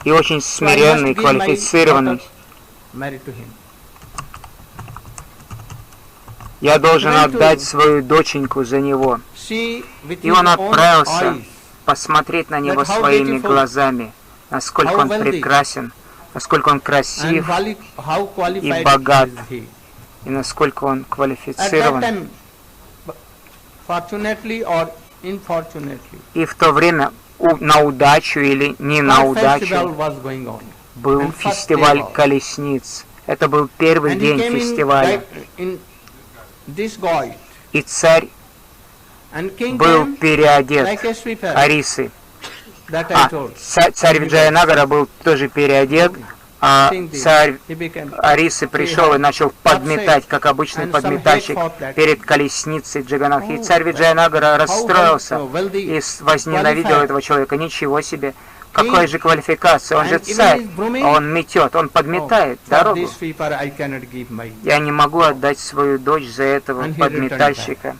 и очень So I смиренный, must give my квалифицированный. daughter married to him. Я должен Try to- отдать свою доченьку за него. See with И his он own отправился eyes посмотреть на него that how своими beautiful, глазами, насколько how он wealthy, прекрасен, насколько он and красив how qualified богат. is he. и насколько он At that квалифицирован. time, fortunately or unfortunately, И в то время на удачу или не на our festival удачу was going on. был And first фестиваль day was. колесниц. Это был первый And he день came in, фестиваля. like, in disguised, И царь and king был came переодет like a sweeper. Арисы. That I told. Царь Виджаянагара был тоже переодет, а царь He became Арисы пришел и начал подметать, как обычный подметальщик, перед колесницей Джаганнатха. И царь Виджаянагара расстроился и возненавидел этого человека. Ничего себе! Какой же квалификация? Он же царь, а он метет, он подметает for дорогу. this sweeper I cannot give my. Я не могу отдать свою дочь за этого And he подметальщика.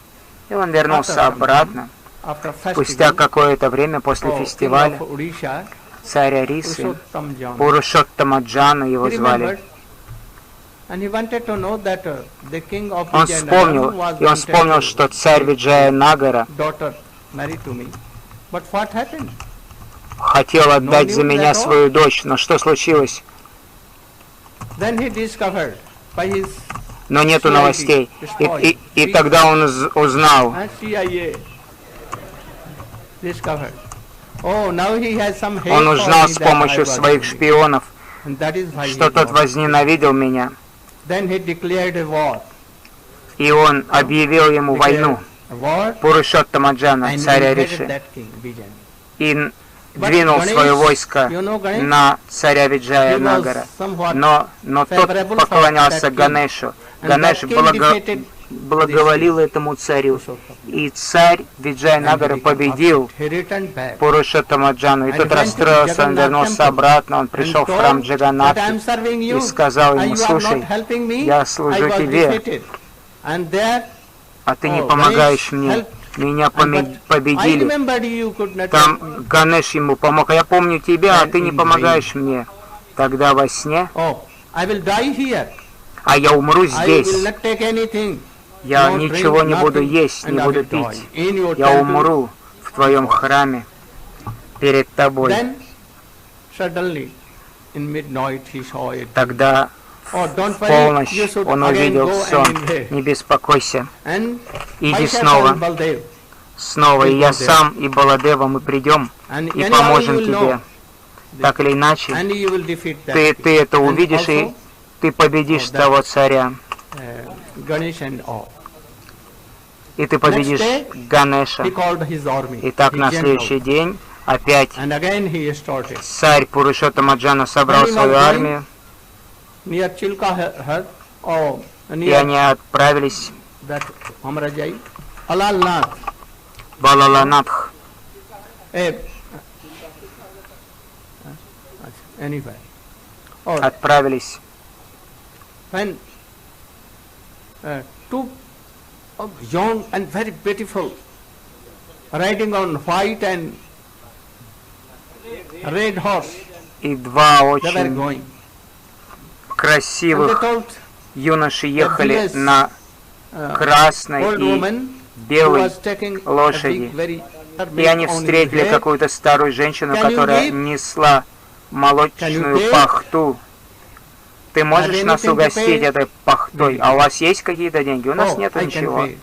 И он вернулся обратно. After Спустя festival, какое-то время после king фестиваля of Odisha, царь Арисы, Purushottam Jana, Пурушоттамаджана его he звали, remembered, and he wanted to know that the king of он Vijayanagar вспомнил, was и он wanted вспомнил, to что царь Виджаянагара daughter married to me. But what happened? хотел отдать за меня свою дочь, но что случилось? Then he discovered by his Но нету CIA новостей. И тогда он узнал, CIA discovered. Oh, now he has some hate он for узнал me с that I помощью was своих doing. шпионов, And that is why he что тот got. возненавидел меня. Then he declared a war. И он объявил ему войну, A war Пурушоттамаджана, and царя invaded Ариши, that king, Vijayanagar. и двинул свое войско на царя Виджаянагара. Но тот поклонялся Ганешу. Ганеш благоволил этому царю. И царь Виджаянагара победил He returned back. Пурушоттамаджану. И тот расстроился, он вернулся обратно, он пришел в храм Джаганнатхи и сказал ему: слушай, я служу тебе, а ты не помогаешь мне. Меня победили. Там Ганеш ему помог, а я помню тебя, а ты не помогаешь мне. Тогда во сне, а я умру здесь. Я ничего не буду есть, не буду пить. Я умру в твоем храме перед тобой. Тогда в полночь он увидел сон. Не беспокойся. Иди снова. Снова. И я сам, и Баладева, мы придем и поможем тебе. Так или иначе, ты это увидишь, и ты победишь того царя. И ты победишь Ганеша. И так на следующий день опять царь Пурушоттамаджана собрал свою армию, и они отправились в Балаланатх. Отправились. Two young and very beautiful, riding on white and red horse, И два they were очень going. And they красивых told юноши ехали на красной old и woman who белой was taking a лошади. big, very И они встретили какую-то старую женщину, Can you которая give? несла Can you молочную give? пахту. Ты можешь Have нас anything to угостить pay? этой пахтой? А у вас есть какие-то деньги? У нас Oh, нет I can ничего. pay.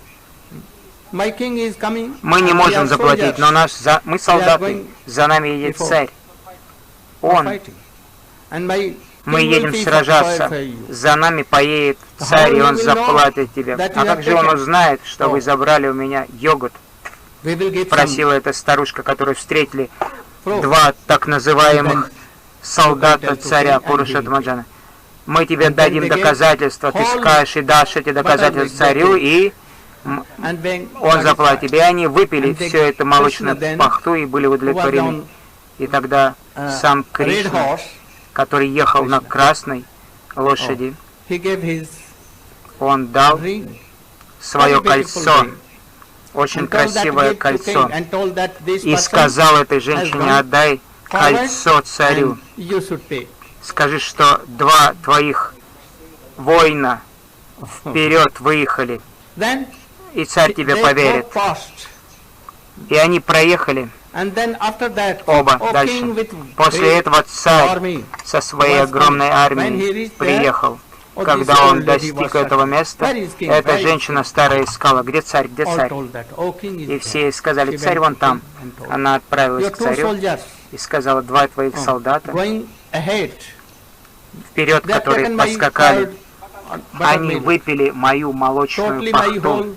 My king is coming. Мы не We можем are заплатить, soldiers. но мы солдаты. going За нами едет before. царь. for Он. fighting. And my Мы king will едем pay сражаться. for you. За нами поедет царь, и он заплатит тебе. that you А как have же он taken? узнает, что вы Oh. забрали у меня йогурт? We will give some Просила эта старушка, которую встретили proof. два так называемых солдата to царя king and Пурушоттамаджана. Мы тебе And then дадим they gave доказательства, ты whole скажешь и дашь эти доказательства buttermilk царю, they и And when он заплатит тебе. И они выпили And they- всю эту молочную Krishna then пахту и были who was удовлетворены. on И тогда сам red Кришна, horse, который ехал на Krishna. красной лошади, he gave his он дал ring, свое very beautiful кольцо, ring. очень and told that красивое gift to king, кольцо, and told that this и person сказал этой женщине: отдай кольцо царю. and you should pay. Скажи, что два твоих воина вперед выехали, Then и царь тебе they поверит. go past. И они проехали And then after that, оба oh, дальше. king with После great этого царь army со своей was огромной coming. When he армией reached there, приехал. oh, Когда this он old lady достиг was этого searching. места, Where is king? эта Where is женщина старая искала: где царь, где all царь? told that, oh, king is И there. все ей сказали: She царь went вон to там. king and told, Она отправилась your к two царю soldiers и сказала: два твоих солдата going ahead. вперед, They have которые taken my поскакали, curd, они buttermilk, выпили мою молочную totally my пахту, whole,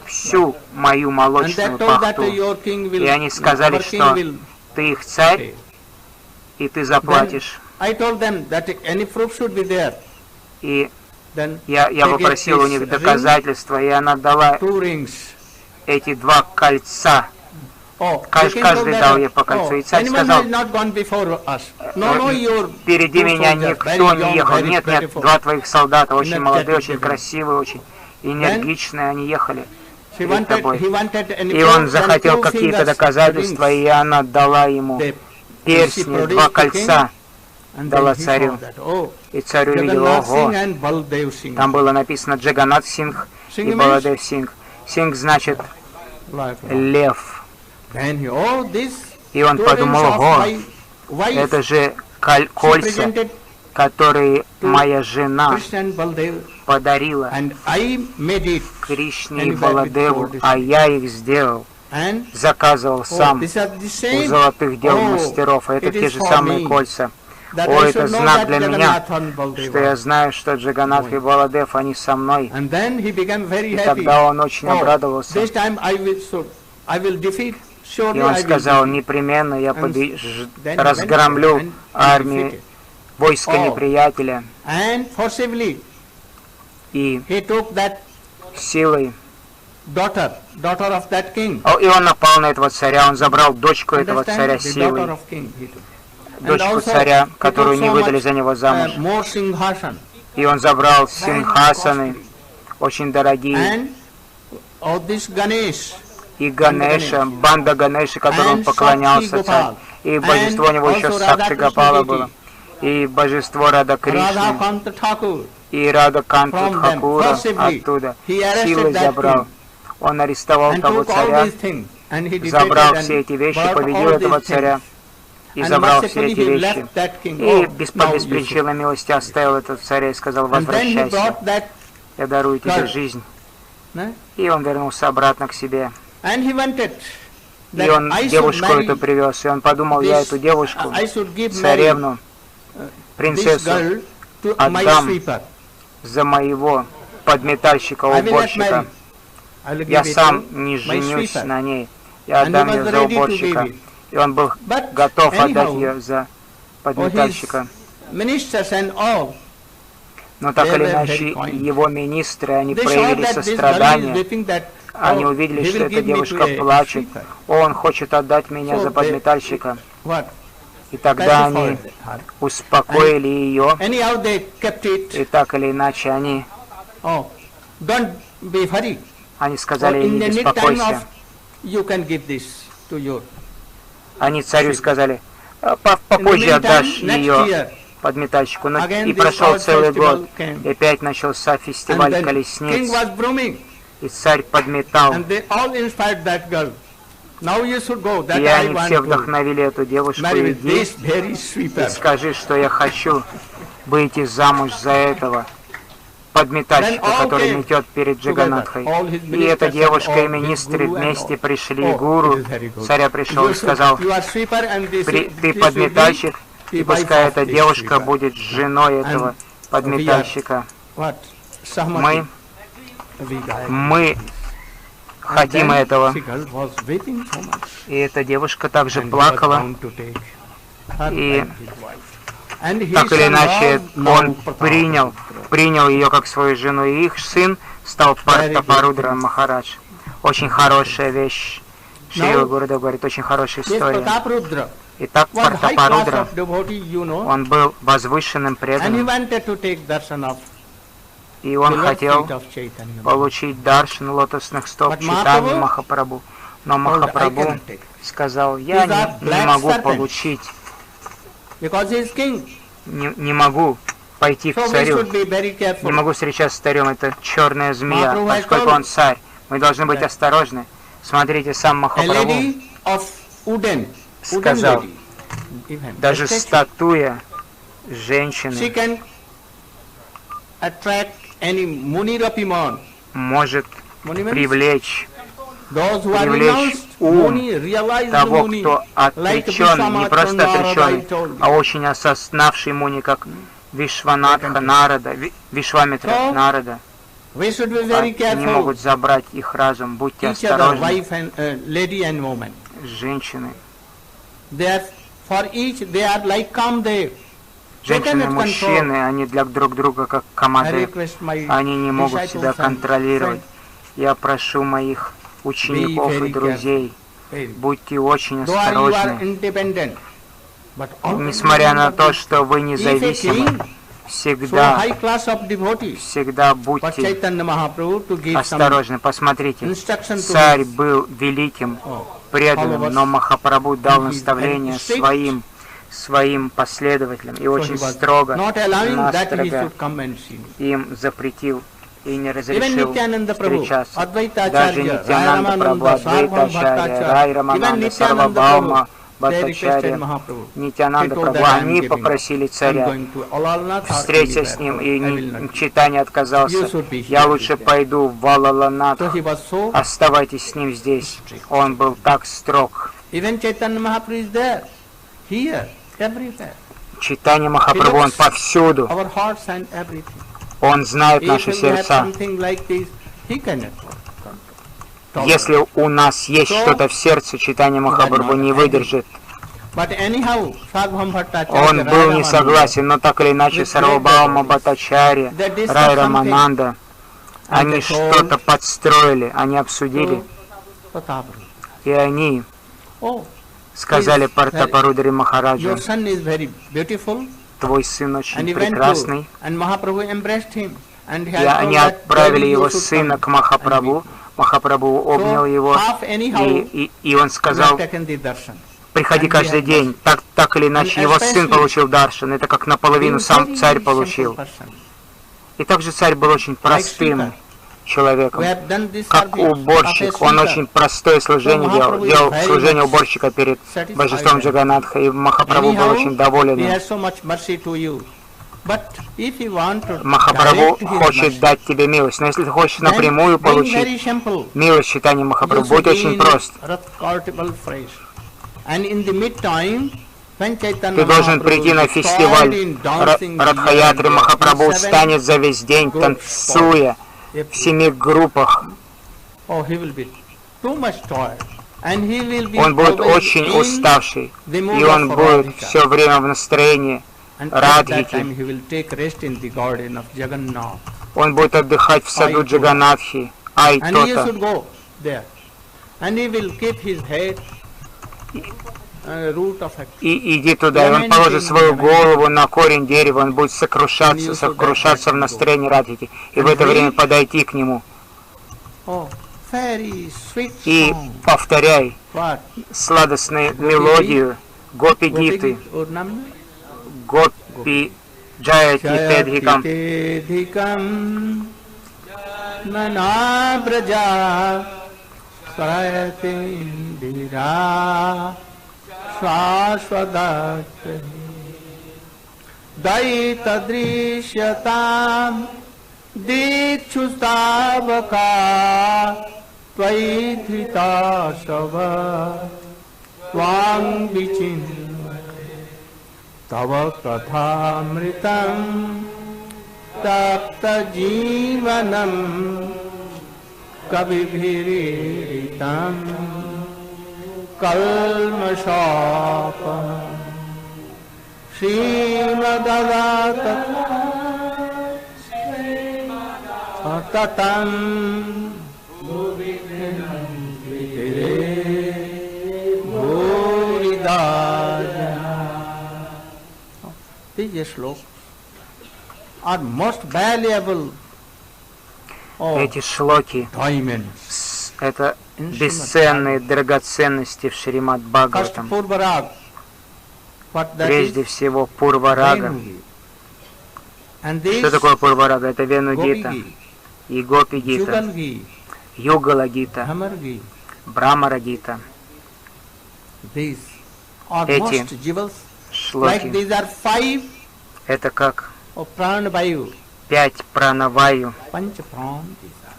всю мою and they молочную told that пахту. your king will, И они сказали, our king что will ты их царь, pay. и ты заплатишь. I told them that any proof should be there. И Then я they gave попросил у this них ring, доказательства, и она дала 2 rings. эти два кольца. Oh, Каждый дал ей по кольцу. И царь anyone сказал: has not gone before us. No, your впереди two меня soldiers, никто very не young, ехал. very Нет, нет, beautiful. два твоих солдата, очень молодые, очень Energetic. красивые, очень энергичные, они ехали He перед wanted, тобой. he wanted any И он proof, then захотел 2 какие-то fingers, доказательства, rings. и она дала ему They- перстни, she два produced the кольца, And дала then he царю. saw that, oh, И царь увидел: Jagannath ого, Singh and Baldev Singh. там было написано Джаганат Сингх и Singh Баладев Сингх. Сингх значит Like, лев. then he, oh, this И он 2 подумал: rings of ого, my wife. это же She кольца, presented которые моя жена Krishna and Baldev, подарила and I made it. Кришне и Anywhere Баладеву, before this. а я их сделал, And заказывал oh, сам these are the у same. золотых дел Oh, мастеров. Это it те is же for самые me. кольца. That О, I это should know знак that для меня, Jagannath and Baldev что я are. знаю, что Джаганатх и Баладев, они со мной. And then he became very И happy. тогда он очень Oh, обрадовался. this time I will defeat. Surely И он I will сказал: defeat. непременно я And then he went разгромлю and армию, defeated. войско Oh. неприятеля, And forcibly и he took that силой. daughter of that king. И он напал на этого царя, он забрал дочку этого Understand? царя The daughter силой, of king he took. And дочку also, царя, he которую took не so выдали much, за него замуж. more Singhasan. И он забрал Very симхасаны, costly. очень дорогие, And oh, this Ganesh. и Ганеша, банда Ганеши, которому он And поклонялся Sakshi царь. Gopal. И божество у него And еще also Сакши Radha Гопала Krishna было. И божество Рада Radha Кришны, Kanta Thakur. и Рада Канту From them, Тхакура forcibly, оттуда. he arrested Силой that забрал. king. Он арестовал And того took all царя, these things. And he defeated забрал and все эти вещи, brought победил all этого these царя things. и And забрал все mercifully эти he вещи. left that king. И Oh, без now you should. беспричинной милости оставил этого царя и сказал: And then he возвращайся, brought that, я дарую тебе girl. жизнь. no? И он вернулся обратно к себе. And he wanted И that он I should девушку marry эту привез, и он подумал: я this, эту девушку, I should give marry царевну, this принцессу, girl to my отдам sweeper. за моего подметальщика, I will not уборщика. marry. I will Я give it сам to не my женюсь sweeper. на ней, я And he отдам was ее за ready to уборщика. give it. И он был But готов отдать anyhow, ее за oh, his подметальщика. ministers and all, Но так they или were иначе, very kind. его министры, они they saw проявили that this girl is сострадание. weeping that Они oh, увидели, he что will эта give me девушка to a плачет. sweeper. Он хочет отдать меня So за they- подметальщика. What? И тогда они Pacified her. успокоили ее. Anyhow, they kept it. И так или иначе, они Oh, don't be hurry. сказали Or ей: in не the need time беспокойся. of, you can give this to your. Они царю сказали: In the попозже meantime, отдашь next ее year, подметальщику. again И this прошел old целый год. festival came. И опять начался And фестиваль then king колесниц. was brooming, И царь подметал. and they all inspired that girl. Now you should go. That И I они want все to вдохновили эту девушку: marry with иди this very и sweeper. скажи, что я хочу выйти замуж за этого подметальщика, Then all который came метет перед Джаганатхой. All his И эта ministers девушка and и all, his министры guru and вместе all. пришли, Oh, и гуру it is very good. царя пришел You и should- сказал: you are sweeper and this, ты this will подметальщик, be и the пускай wife эта of this девушка sweeper. будет женой этого подметальщика. What? Sahmati. Мы We хотим then этого. the girl was weeping so much. И эта девушка также And he was плакала. bound to take her И and his wife. And his так или son иначе was now он принял ее как свою жену, и их сын стал Партапарудра Махарадж. Очень хорошая вещь. Шрила Гурудев говорит: очень хорошая This история. Prataparudra Итак, was high class Партапарудра, of devotee, you know, он был возвышенным and he преданным, wanted to take darshan of И он silver хотел feet of Chaitanya. получить даршан лотосных стоп But Чайтаньи Mahaprabhu Махапрабху. Но told, I Махапрабху cannot take it. сказал, я These are не black могу serpents. получить, Because he is king. не могу пойти к So we царю, should be very не careful. могу встречаться с царем, это черная змея, Mahaprabhu has поскольку told он царь. Мы должны быть that осторожны. Смотрите, сам A Махапрабху lady of wooden сказал, lady, even даже a statue, статуя she женщины can attract any Munirapiman. может Monuments. привлечь Those who are привлечь renounced, ум Muni, realized того, Muni, кто like отречен, не просто Vishwanath Narada, I отреченный, told а you. очень осознавший Муни, как Вишванатха Нарада, Вишвамитра So, Нарада. We should be very Они careful. могут забрать их разум. Будьте Each other, осторожны, wife and lady and woman. женщины. They are for each. They are like Kamdev. They Женщины и cannot мужчины, control. они для друг друга как I команды. request my Они не могут disciples себя and контролировать. friends, Я прошу моих учеников very и друзей, very- будьте очень Though you are осторожны. independent, but always Несмотря на то, remember что вы if a независимы, king, so всегда, high class of devotees, всегда for будьте Chaitanya Mahaprabhu to give some осторожны. Посмотрите, instruction to царь his был великим, oh, преданным, followers. но Махапрабху дал He is наставление very strict. своим последователям и So очень he was строго, not allowing that he настрого should come and see me. им запретил и не Even разрешил Nityananda Prabhu, встречаться. Advaita Даже Acharya, Нитянанда Прабху, Ramananda, Адвайта Sarvam Ачарья, Bhattacharya, Рай even Рамананда, Nityananda Сарвабхаума, Prabhu, they requested Бхаттачарья, Mahaprabhu. Нитянанда He told Прабху, that I am они giving. попросили I'm царя going to Alalnath or встретиться с anywhere. ним, I и will not. Чайтанья отказался. You should be Я here лучше with them. пойду в Валаланат. So he was so. Оставайтесь с ним здесь. Он был так строг. Even Chaitanya Mahaprabhu is there, here, everywhere. Чайтанья Махапрабху, он повсюду. Our hearts and everything. Он знает If наши we have сердца. something like this, he cannot control. Если у нас есть So, что-то в сердце, Чайтанья Махапрабху не выдержит. But anyhow, Sarvam Bhattacharya, Он был не Ramananda, согласен, но так или иначе Сарвабхаума, Бхаттачарья, Рай Рамананда, они что-то подстроили, они обсудили, Pratapruddha. и они Oh, сказали Партапарудри your Махараджу, son is very beautiful, твой сын and очень he went to, прекрасный. and Mahaprabhu embraced him, and he И had они told that отправили daddy, его you should сына come к and Махапрабху. meet. Махапрабху обнял его, half anyhow, и он we have сказал, taken the darshan. приходи And каждый we have день. Так или иначе, And его сын especially получил даршан. Это как наполовину Being сам very царь simple получил. person. И также царь был очень простым Sridhar. человеком. We have done this Как service уборщик, of a он Sridhar. очень простое служение So делал. Mahaprabhu is Делал very служение much уборщика перед satisfied божеством with it. Джаганатха. И Махапрабху был Anyhow, очень доволен he им. has so much mercy to you. But if you want to Махапрабху direct his хочет mercy, дать тебе милость. Но если ты хочешь then напрямую being получить very simple, милость Чайтаньи Махапрабху, you будь should очень be in прост. Rath-cultible phrase. And in the midtime, when Chaitanya Ты должен Mahaprabhu прийти на is фестиваль in dancing Радхаятри. here, Махапрабху in seven встанет за весь день, groups, танцуя if- в 7 группах. Oh, he will be too much tired. And he will be Он будет always очень in уставший, the mood и он of будет Radhika. все время в настроении And at that Радхики. time he will take rest in the garden of Jagannath. Он будет отдыхать в саду Ай-то. Джаганатхи, And you Ай-то-то. should go there. And he will keep his head root of action. И иди туда, и он положит свою голову на корень дерева, он будет сокрушаться в настроении Радхики. И в это время подойти к нему Oh, very sweet и song. повторяй What? сладостную мелодию Гопи Гиты, Gopigit Ornamna? Гопи Джаяти Тедхикам. Jayatidhikam nanabraja sarayate indira swaswadat daitadrisyatam ditchustavaka tvaidhita sava twam vichin तव कथामृतं तप्तजीवनं कविभिरीडितं कल्मषापं श्रीमदगात ततं भूरिदा These slokas are most valuable Эти шлоки diamonds. это бесценные драгоценности в Шримад First Бхагаватам. Purvarag. What that Прежде is? всего Пурварага. Venugi. And Что this такое Пурварага? Это Венугита Gopigi, и Гопи-гита, Jugalgi, Югала-гита, Hamargi. Брамара-гита. These are Эти most jewels. Like шлоки. these are 5 Это как of Pranavayu. 5 пранаваю, Pancha Pran. These are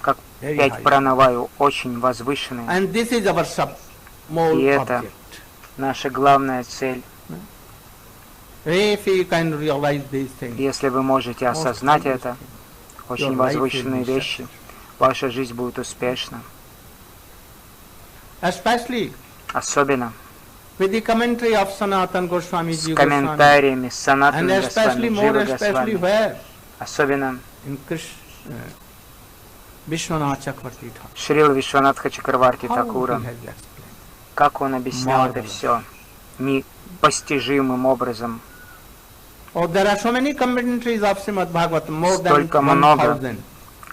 как very 5 high. пранаваю, очень возвышенные. And this is our sub-mole И это object. наша главная цель. If you can realize these things, Если вы можете осознать это, очень Your life возвышенные will be вещи, ваша жизнь будет успешна. especially Особенно with the commentary of Sanatan Goswami с Ji Goswami, комментариями and Санатана especially Госвами, more Джива especially Госвами. where Особенно in Vishwanath Chakravarti Thakur. Шрила Вишванатха Чакраварти How Такура. he has explained. Как он объяснял это Marvelous. все непостижимым образом. Oh, there are so many commentaries of Srimad Bhagavatam, more than Столько много 1,000.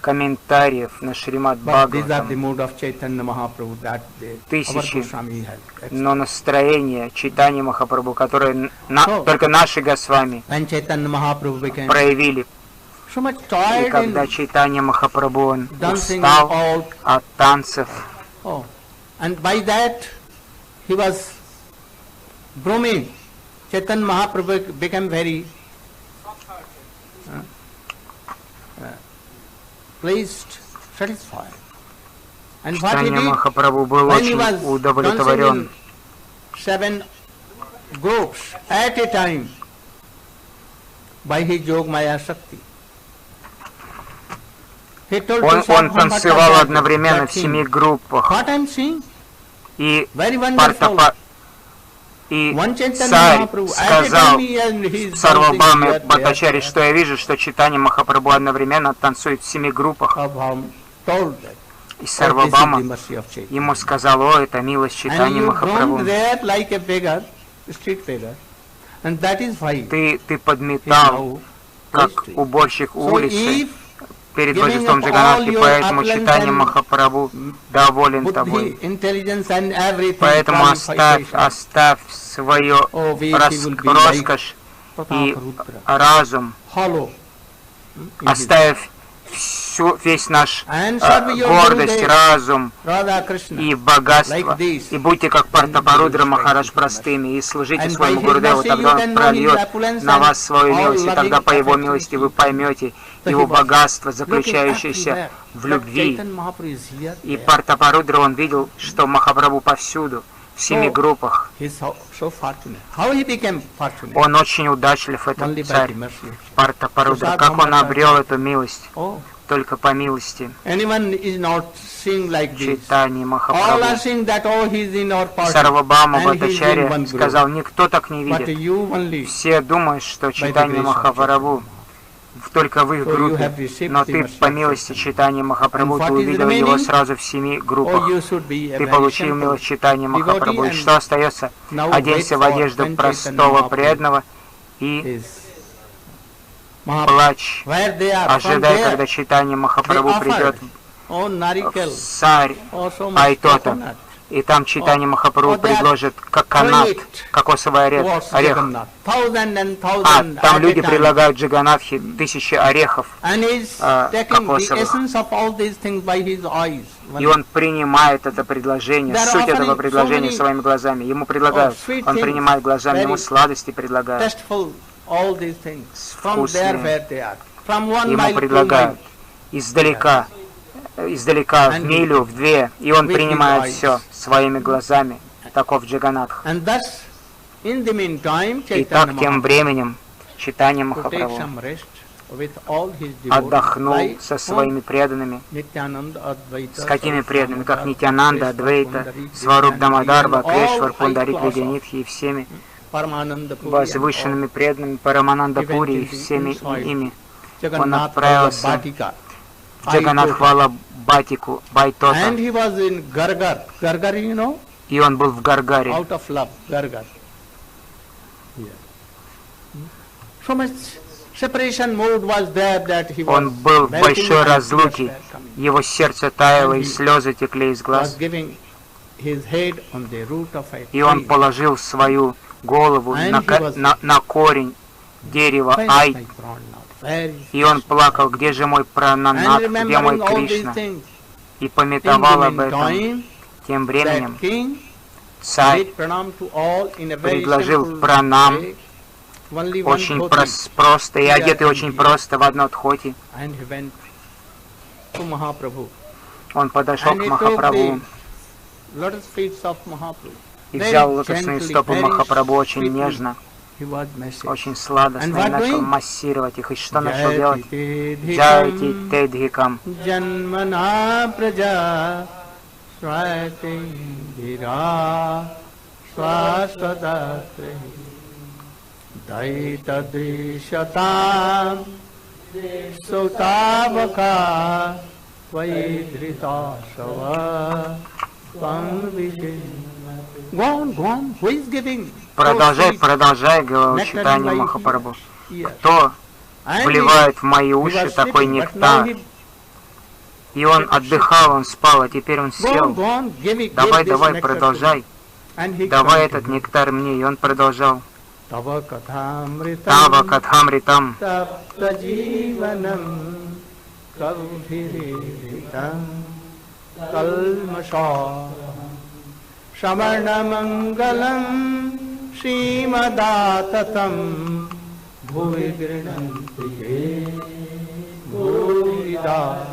комментариев на Шримад But these are the Бхагаватам. mood of Chaitanya Mahaprabhu that our Тысячи. Goswami has explained. Но настроение Чайтаньи Махапрабху, которое So, только наши Госвами when Chaitanya Mahaprabhu became проявили. so much И tired когда in Чайтанья Махапрабху он dancing устал all, от танцев, oh, and by that he was blooming. Chaitanya Mahaprabhu became very pleased, satisfied. And what he Чайтанья did, Махапрабху был when he очень was удовлетворен. dancing in 7 groups at a time by his Yogmaya Shakti. He told Он Purushottam танцевал Bhattacharya одновременно that в 7 thing, группах. what I'm seeing, И very wonderful. И One Chaitanya царь Mahaprabhu, at a сказал time he is Сарвабхаме dancing Бхаттачарье, что я вижу, что Чайтанья Махапрабху одновременно танцует в 7 группах. Abham told that. И Oh, this is the Сарвабхама mercy of Chaitanya. ему сказал: о, это милость And Чайтаньи you Махапрабху. roamed there like a beggar, street beggar, and that is why he Ты is подметал, now как pleased. уборщик So улицы if перед giving божеством up Джаганатхи, all your поэтому opulence Чайтанья and Махапрабху доволен Buddhi, тобой. intelligence and everything, Поэтому оставь свою Oh, we will be роскошь и разум, hollow. оставив весь наш And serve your гордость, Gurudev, разум Radha Krishna, и богатство, like this. и будьте как Партапарудра Махарадж простыми, и служите And своему by his Гурудеву, mercy тогда you он can know his прольет opulence на and вас свою all милость, и тогда loving по его affection милости to вы you. поймете So его he was богатство, looking заключающееся everywhere, в that любви. Chaitanya Mahaprabhu is here, И there. Партапарудра, он видел, что Махапрабху повсюду, в 7 So, группах. He is so fortunate. How he became fortunate? Он очень удачлив, этот Only by царь the mercy of Партапарудра. Как он обрел эту милость? Oh, Только по милости anyone is not seeing like this. Чайтаньи All are Махапрабху. seeing that, oh, he is in our party. Сарвабхама And he is in Бхаттачарья one group. сказал: никто так не But видит. you only. Все думают, что Чайтанья grace of Махапрабху только в их So you группе. have received Но the ты mercy по of милости Chaitanya. Чайтаньи Махапрабху, And ты what is увидел его remaining? сразу в 7 Oh, группах. you should be a Ты very получил simple милость Чайтаньи Махапрабху. devotee И and что остается? now Оденься wait в for одежду when простого Chaitanya преданного и is Mahaprabhu. плачь. Where they are, from Ожидай, there, когда Чайтанья Махапрабху they придет offered, oh, в Narikal, Сарь, oh, so much Айтота. coconut И там Чайтанья Махапрабху Oh, they are предложит коконат, throwing it кокосовый towards орех. Jagannath. Thousand and А, thousand там at люди a time. предлагают Джаганатхе 1000 орехов. And he's taking the кокосовых. essence of all these things by his eyes. И он принимает это предложение, There are суть этого offering предложения so many своими глазами. Ему предлагают, sweet он things, принимает глазами, ему very сладости предлагают. Tasteful, all these things. From Вкусные. there where they are. From 1 Ему mile to 2 предлагают miles. издалека, в And милю, в 2, и он with his принимает eyes. все своими глазами. Таков Джаганатх. And thus, in the meantime, И так Chaitanya тем Mahaprabhu временем Чайтанья to take Махапрабху some rest with all his devotees. отдохнул Like со своими преданными. Nityananda, Advaita, С какими Swarup преданными? Как Damodar, Нитянанда, Кришна Адвейта, Пундарик, Сваруб Nityananda, Дамадарба, and all Крешвар, high Пундарик, class of Видянитхи и всеми Paramananda Puri and возвышенными преданными Парамананда all Пури и event всеми inside ими. Jagannath отправился Bhattika. Джаганатхвала Батику, Байтота. And he was in Gargar. Gargar, you know? И он был в Гаргаре. Out of love, Gargar. Yeah. So much separation mood was there, that he was Он был в melting большой and tears разлуке, were coming. его сердце таяло, и слезы текли из Was глаз. giving his head on the root of a И он tree. положил свою голову на корень дерева Where is Ай. my Prannath? Where is И он плакал, где же мой And Прананат, где мой remembering all these Кришна. things, И in пометовал the об этом. meantime, Тем that временем king царь did pranam to all in a very предложил simple пранам way, only one очень dhoti, просто и Yeah, одетый очень yeah. просто в одно тхоти. and he went to Mahaprabhu. Он подошел And к he took Махапрабху the lotus feet of Mahaprabhu. и Very взял лотосные gently, стопы very Махапрабху очень sweetly. нежно, He was massaged. очень сладостно, And и what начал doing? массировать их. И что начал Jayati делать? Tedhikam Джайти Тедхикам. Janmana Praja Swati Dhira Swaswadatre Daita Drishatam Sotavaka Vaidrita Sava Swam Vijay. Go on, who is giving? Продолжай, говорил читание Махапрабху. Кто вливает в мои уши такой нектар? И он отдыхал, он спал, а теперь он сел. Давай, продолжай. Давай этот нектар мне. И он продолжал. Тава Катхамритам. Shamarnamangalam Srimadatattam Bhuvi Grinanti Bhuvida.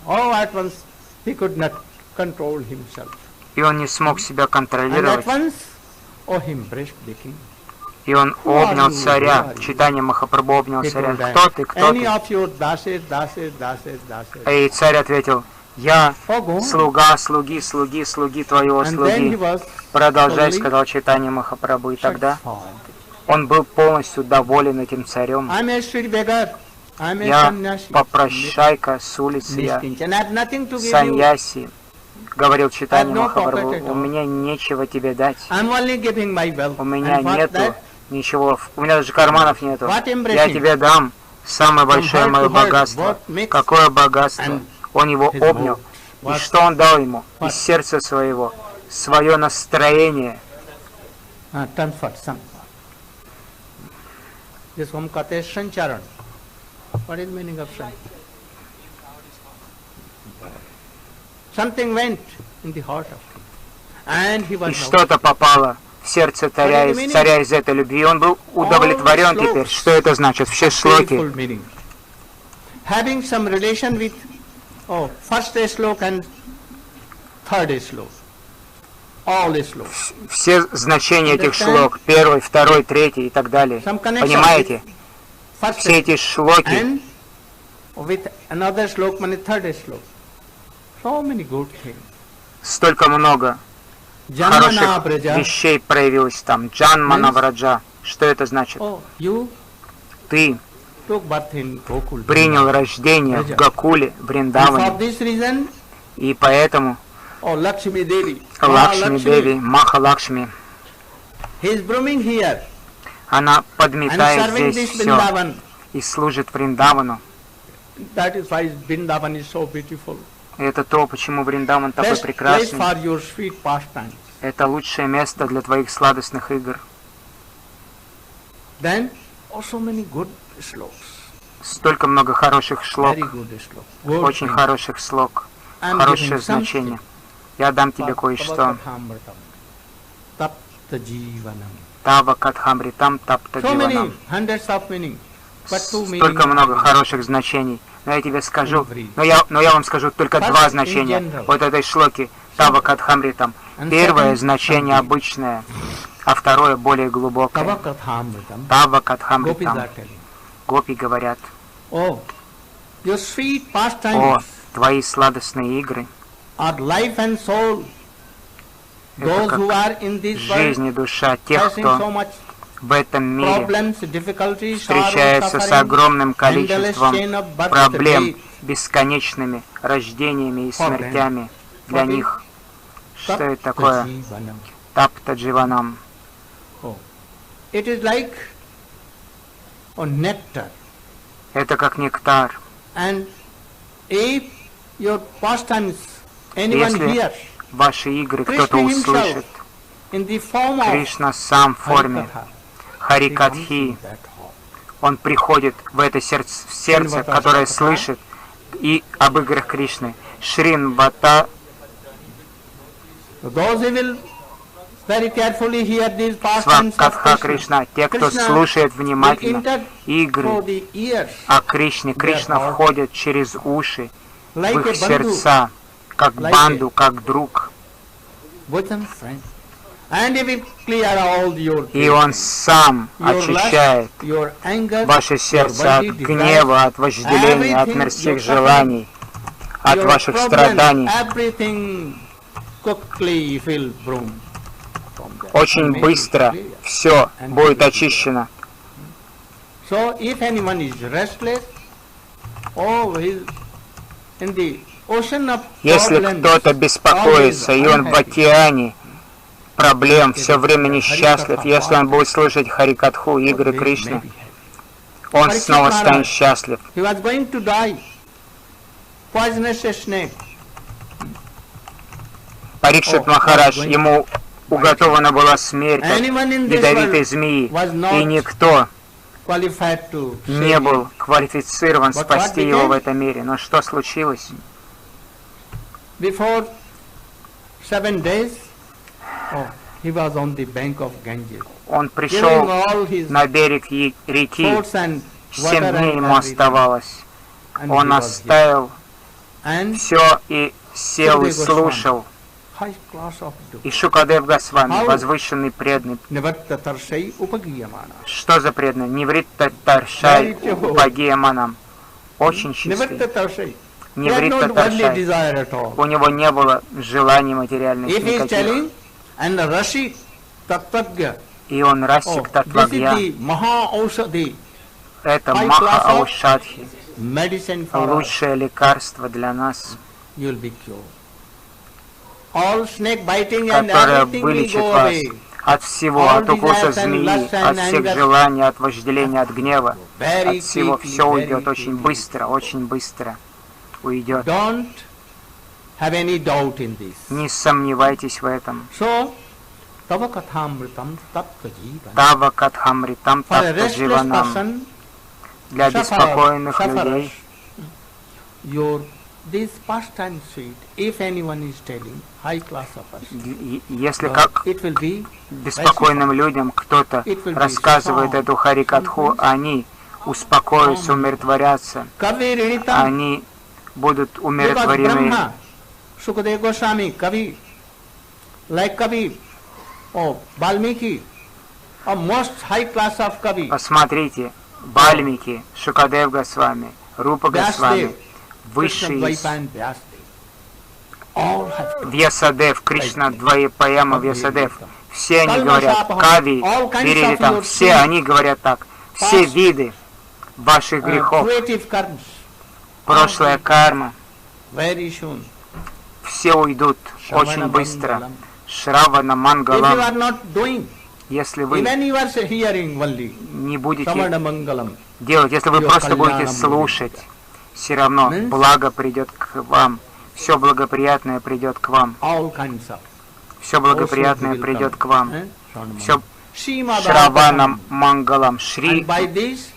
Oh, at once he could not control himself. И он не смог себя And at контролировать. once, oh, he embraced the king. И он обнял царя. Читание Махапрабху обнял He царя. told them, Кто ты, кто any ты? of your dases. И царь ответил, я Oh, go. слуга слуги твоего And then he слуги. was Продолжай, totally сказал читание Махапрабху. И тогда satisfied. он был полностью доволен этим царем. I'm a street beggar. I'm a Я sannyasi. попрошайка с улицы, я Niskinchana. I have nothing to give you. саньяси, говорил читание I have no Махапрабху. pocket at all. У меня нечего тебе дать. I'm only giving my wealth. У меня And what нету that? ничего, у меня даже карманов нету. What embracing? Я тебе дам самое большое heart мое to heart, богатство. what mix Какое богатство? and Он его his обнял. vote. И What? что он дал ему? What? Из сердца своего. Свое настроение. Turn for some. This home कहते हैं संचारण. What is the meaning of sancharan? Something went in the heart of him. And he И was now что-то попало в сердце царя из этой любви. И он был удовлетворен теперь. Что это значит? Все шлоки. painful meaning. Having some relation with first slok and third slok. All slok. Все значения этих шлок. Первый, второй, третий и так далее. Some connection Понимаете? with first Все эти шлоки. and with another slok, means third slok. So many good things. Столько много Janmana хороших Praja. вещей проявилось там. Джанмана Враджа. Что это значит? Oh, you Ты took birth in Gokul. принял рождение в Гакуле, в And for Вриндаване. this reason, И поэтому Lakshmi Devi, Лакшми Деви, Маха Лакшми, he is blooming here она and подметает serving здесь this все Vrindavan. и служит Вриндавану. That is why Vrindavan is so beautiful. И это то, почему Вриндаван такой Best place прекрасный. for your sweet pastimes. Это лучшее место для твоих сладостных игр. Then, so many good sloks. Столько много хороших шлок, Very good sloks. Good очень things. хороших слог, I'm хорошее giving something значение. Я дам тебе for кое-что. Tavakathamritam. Tapta Jivanam. Тава Катхамритам Тапта So many Диванам. hundreds of meaning. But two meanings. Столько много хороших значений. Но я тебе скажу, Every. но я вам скажу только First, два in значения general. вот этой шлоки Тава Катхамритам. And Первое second, значение something. обычное, а второе более глубокое. Tavakathamritam. Тава Gopis Катхамритам. are telling. Гопи говорят, Oh, your sweet о, pastimes твои сладостные игры, are life and soul. это Those who как are in this world жизнь и душа тех, facing so кто much в этом мире problems, difficulties, встречается с sorrow, огромным suffering, endless количеством chain of birth, проблем, death. бесконечными рождениями и For them. смертями для For them. них. Что это такое? Taptajivanam. Тапта Дживанам. Oh. It is like or nectar. Это как нектар. And if your pastimes anyone Если hears, ваши игры кто-то Krishna himself услышит, in the form of Кришна сам в форме Harikatha, he comes Харикатхи, in that hall. он приходит в это сердце, которое слышит и об играх Кришны. Шринвата, So those who will very carefully hear these pastimes of Свакатха Krishna, Кришна, те, кто Krishna слушает will внимательно enter игры through the ears о Кришне, Кришна входит через уши в like a их сердца, как банду, как друг. bosom friend. And he will clear all your И он сам your очищает lust, your anger, ваше your сердце от worldly гнева, от вожделения, от everything, мирских your желаний, от your ваших problems, страданий. everything quickly will bloom from there. Очень Make it быстро clear. все будет очищено. So if anyone is restless, oh, he is in the ocean of Если problems, кто-то беспокоится, и он в unhappy, океане проблем, все время несчастлив, если он будет слышать Харикатху, игры may- may Кришны, be happy. он Parikshit снова станет Maharaj, счастлив. he was going to die. Poisonous snake. Парикшит Махарадж, ему уготована была смерть от Anyone in this ядовитой world змеи, was и not никто qualified to не save был him. квалифицирован But спасти what его became? в этом мире. Но что случилось? Before 7 days, oh, he was on the bank of Ganges, Он giving пришел all his на берег реки, fruits and 7 water дней and ему everything. оставалось. And Он he was оставил here. And все и сел и Шукадев слушал. high class of И Шукадев Госвами, How? возвышенный преданный. Nivartatarshai upagiyamana. Что за преданный? Невритта Таршай Very Бхагияманам. Очень чистый. Nivartatarshai. He had Невритта no worldly Таршай. desire at all. У него не было желаний материальных If he is никаких. telling, and Rashi Tattagya, И он oh, Расик this is Татвагья. the Maha Aushadhi, Это high Маха class of Аушадхи. medicine for us, Лучшее лекарство для нас, you will be cured. All snake biting and которое everything will вылечит go вас away. от всего, All от укуса desires and змеи, lusts and от всех anger. желаний, от вожделения, от гнева, Very от всего. quickly, Все very уйдет очень quickly. быстро, очень быстро уйдет. Don't have any doubt in this. Не сомневайтесь в этом. So, Tava Kathamritam Tattva Jivan. Тава Катхамритам For a Татта restless Дживанам. person, Для беспокойных людей, your this pastime sweet, if anyone is telling, high class of us, если как it will be беспокойным людям кто-то рассказывает эту Харикатху, они успокоятся, умиротворятся, Kavi Rinitam, они будут because умиротворены. Brahma, Sukadeva Goswami, Kavi, like Kavi, oh, Valmiki, a most high class of Kavi, Посмотрите, Вальмики, Шукадев Госвами, Рупа Госвами, Vyasdev, Krishna высший из Dvaipa and Vyasdev, all have come. Вьясадев, Кришна, Двоепаяма, Вьясадев. Все они Kalma говорят, Shapaham, Кави, all kinds Вирили of там, your все sins, они говорят так. Все past, виды ваших грехов, creative karmas, прошлая карма, very soon. все уйдут очень Shravana быстро. Mangalam. Шравана If you Мангалам, are not doing, если вы even you are hearing only, не будете Shravana Mangalam, делать, если вы Your просто будете Kalyanam слушать, все равно Means? благо придет к вам, все благоприятное придет к вам, all kinds of. все благоприятное also will придет come. к вам. Shravana Все Srimad Шраванам Мангалам, Шри And by this,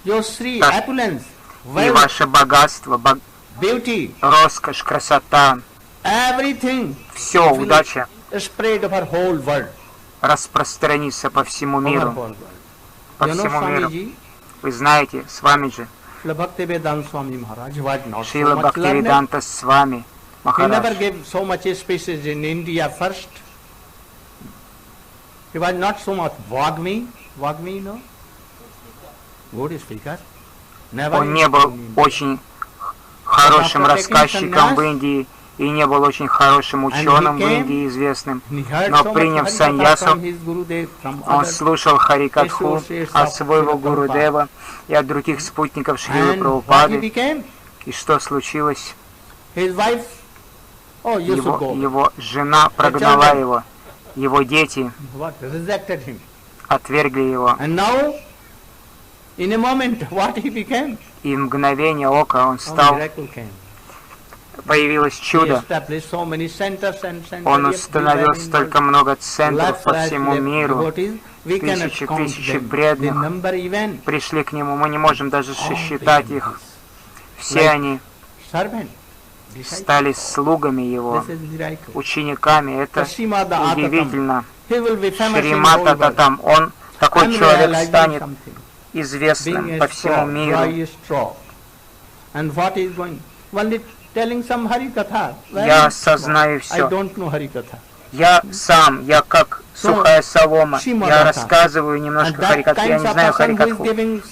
your Sri, Так. opulence, и wealth, ваше богатство, beauty, роскошь, красота, everything все, удача spread over whole world. распространится по всему Over миру, whole world. по You know всему миру. Swamiji, Вы знаете, с вами же Srila Bhaktivedanta Swami Maharaj was not so Шрила much learned. Бхактивиданта с вами, He never Махарадж. gave so much speeches in India first. He was not so much Vagmi, no? Good speaker. Never Он не был in India. очень хорошим рассказчиком в Индии и не был очень хорошим ученым в Индии известным, He heard но so much приняв Harikatha саньясу, from his Gurudev, from он others. слушал Харикатху от своего Гурудева и от других спутников Шрилы And what he Прабхупады. became? И что случилось? His wife, oh, you should go. Его жена прогнала его, его дети What? Rejected him. отвергли его. And now, In a moment, what he became? И в мгновение ока он A стал, miracle came. появилось He чудо. established so many centers and Он centers установил everywhere in столько world. много центров Lakhs по and всему lakhs миру. devotees, we cannot Тысячи count тысячи them. The преданных number even. пришли к нему, мы не можем даже All считать became их. his. Все они Servant, disciple. стали слугами его, This is miracle. учениками. Это Srimad Atatam. удивительно. He will be famous in Шримат whole world. Ататам, он, такой I'm человек, realizing станет something. известным Being по a всему straw, миру. dry straw. And what is going? Only telling some Harikatha. Я осознаю I все. don't know Harikatha. Я сам, я как сухая солома. Я рассказываю And немножко that харикатху. Я kind не of знаю person who is харикатху, giving,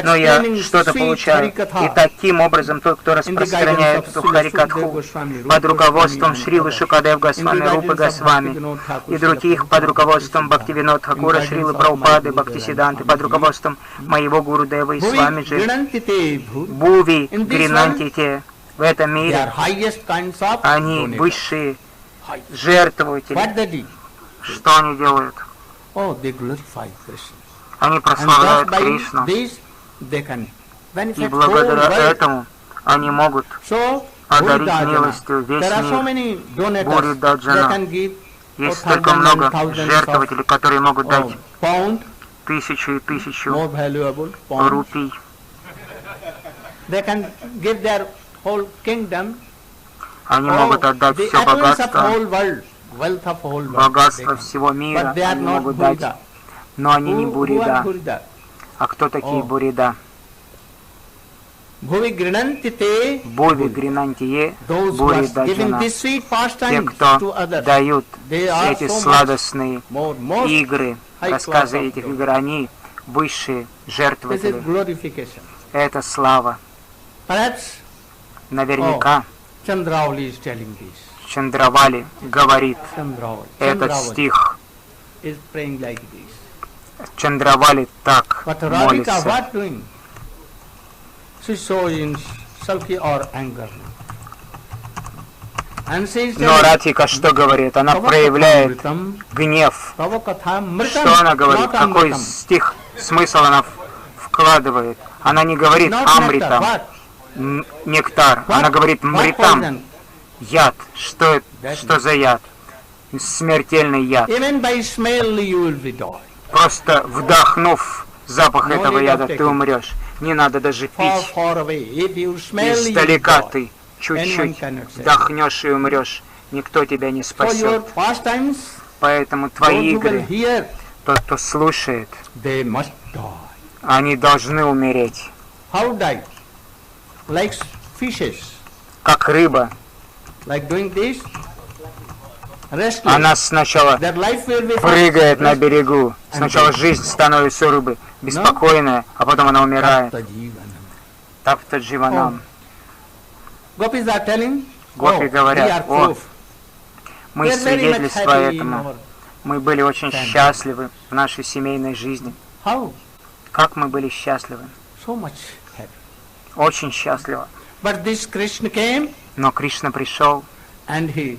но я explaining что-то sweet получаю. И Harikatha таким образом тот, кто in the распространяет guidance эту of Srila Sukadeva харикатху Goswami, под Rupa руководством Goswami, Шрилы Шукадев Госвами, in the Рупы guidance of Госвами Bhaktivinoda Thakur, и других Srila под Prabhupada, руководством Бхактивинод Тхакура, in Шрилы guidance of Прабхупады, my Бхактисиданты, Guru под Dev руководством моего Гуру Дева и Bhuvi Свамиджи, Grinantite Bhuvi. Буви, In this Гринантите, в этом They are мире highest kinds of они donators. высшие High. жертвователи. What they do? Что они делают? Oh, they glorify Krishna. Они And прославляют just by Кришну. this, they can И benefit whole благодаря world. этому они могут So, одарить Bhuridajana. милостью весь There are so мир. many donators. Bhuridajana. They can give Есть thousands столько and много thousands жертвователей, которые могут of дать pound, тысячу и тысячу more valuable pound. рупий. They can give their whole kingdom. Они Oh, могут отдать the все affluence of богатство, whole world, wealth of whole world. they богатство can. всего мира. But they are Они not могут дать, Bhurida. но они не Who are Бурида. Bhurida? А кто такие О. Бурида? Bhuvi Grinantite Буви, Гринантие, Those who are giving Буридаджана. these sweet Те, pastimes кто to others. дают They are эти so much сладостные more игры, high рассказы class of этих those. игр, они высшие This is жертвователи. glorification. Это слава. Perhaps Наверняка Chandrauli is telling this. Чандравали говорит Chandrauli. этот Chandrauli стих. is praying like this. Чандравали так But Radhika, молится. what doing? She so in sulky or anger. And she is Но telling, Радхика что говорит? Она Tava проявляет kathamritam, гнев. tava kathamritam, Что она говорит? not Какой amritam. стих, смысл она вкладывает? Она не говорит Not nectar, амритам, what? нектар. What? Она говорит What мритам, poison? яд. Что за яд? Смертельный яд. Even by smell you will be die. Просто вдохнув запах No этого need of яда, ты taking. умрешь. Не надо даже Far, пить. far away. If you smell, you will Издалека die. ты чуть-чуть Anyone cannot say. вдохнешь и умрешь. Никто тебя не For your спасет. pastimes, Поэтому those твои who will игры, hear, тот, кто слушает, they must die. они должны умереть. How die? Like fishes, Как рыба. like doing this, restless. Она сначала Their life will be прыгает на restless. берегу. Сначала жизнь становится у рыбы беспокойная, а потом она умирает. Тапта дживанам. Gopis are telling, Гопи we are говорят, о, proof. мы We are very much свидетельство happy in этому. our- Мы были очень family. счастливы в нашей семейной жизни. How? Как мы были счастливы. So much happy. Очень счастливо. But this Krishna came Но Кришна пришел and he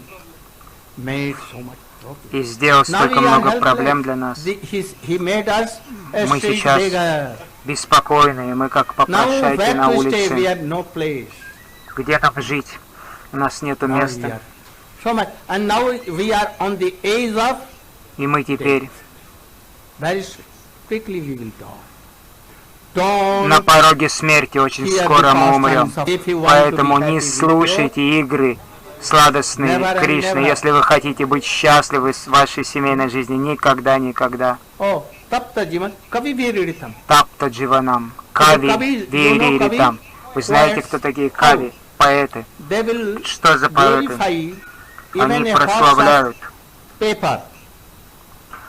made so much problem. и сделал Now столько we are много проблем для helpless. нас. He made us a Мы street сейчас beggar. Беспокойные, мы как Now попрошайки where на to stay? We улице. have no place. Где нам жить? У нас нету Now we места. are so much. And now we are on the edge of И мы теперь very quickly we will die. Don't на пороге смерти, очень hear скоро the мы умрем. pastimes of- if you want to Поэтому be не happy with слушайте игры сладостные Never and Кришны. never. Если вы хотите быть счастливы в вашей семейной жизни, никогда, никогда. Oh, tapta jivan kavi viriritam. Тапта дживанам, кави, Kavi, вири, ритам. Вы знаете, кто такие кави? Поэты. They will Что за поэты? glorify even Они a horse of прославляют. paper.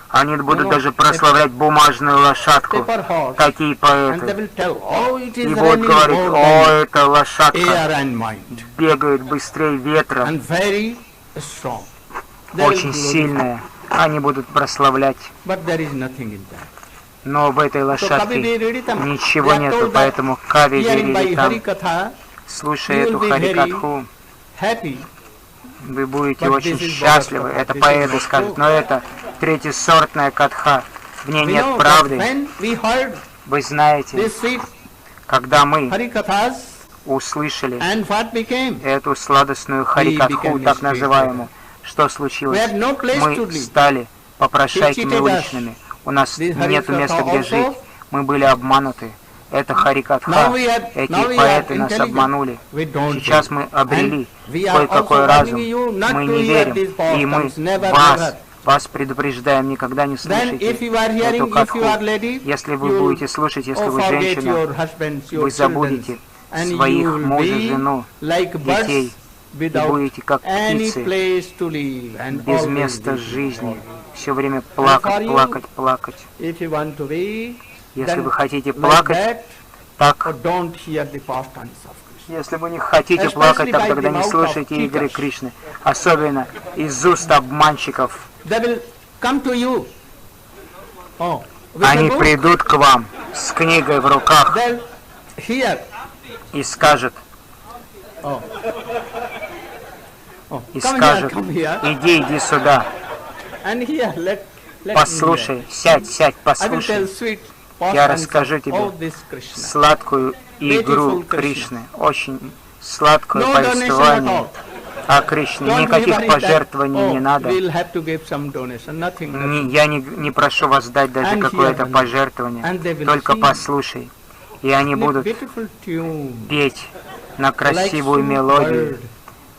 Они будут know, даже прославлять бумажную лошадку. Paper horse. Такие And they поэты. will tell, oh, it is И будут running говорить, more о, than эта лошадка air and mind. бегает быстрее ветра, And very strong. They will очень glorify. сильная. Они будут прославлять. But there is nothing in that. Но в этой So лошадке Kavi Viriritam, ничего they are нету, told that поэтому Кави hearing by Вири там, Harikatha, слушая you эту will be very харикатху, happy. вы будете But очень this is счастливы. Bhagavad Это Gita. поэты This is скажут, not но это третьесортная катха. В ней We нет know that правды. when we heard Вы знаете, This sweet когда мы Harikathas, услышали and what became? эту сладостную харикатху, так называемую, что случилось? We have no place to Мы live. стали попрошайками He cheated us. уличными. У нас This нет Harikatha места, где also. жить. Мы были обмануты. Это Now харикатха. we are Эти intelligent. поэты нас обманули. We don't Сейчас do. мы обрели And we are кое-какой also разум. warning you not Мы to не hear верим. these И мы poems. Never, вас, never. вас предупреждаем, никогда не Then if слушайте you are hearing, эту if катху. you are lady, Если вы you'll будете слушать, если вы forget женщина, your husbands, your вы children, забудете and своих you will мужа, be жену, like birds детей, и without будете как any птицы, place to live and без always места be жизни, alone. все время for плакать, you, плакать, плакать. If you want to be, Если then вы хотите like плакать, that, так, or don't hear the pastimes of Krishna. если вы не хотите Especially плакать, так by тогда the не mouth of слушайте игры cheaters. Кришны, особенно из уст обманщиков. They will come to you. Oh, with Они a book, придут к вам с книгой в руках they'll hear. и скажут, Oh. Oh. и Come скажут, here, иди сюда, and here, let me послушай, hear. сядь, I will послушай. tell sweet Я pastimes расскажу of тебе all this Krishna. сладкую игру Beautiful Krishna. Кришны, очень сладкое No donation at повествование all. о Кришне. Don't Никаких worry that, пожертвований oh, не надо. we'll have to give some donation. Nothing. Я не прошу вас дать даже And какое-то here, пожертвование, and they will только sing. послушай. И они In a будут beautiful tune, петь на like красивую sweet мелодию, bird,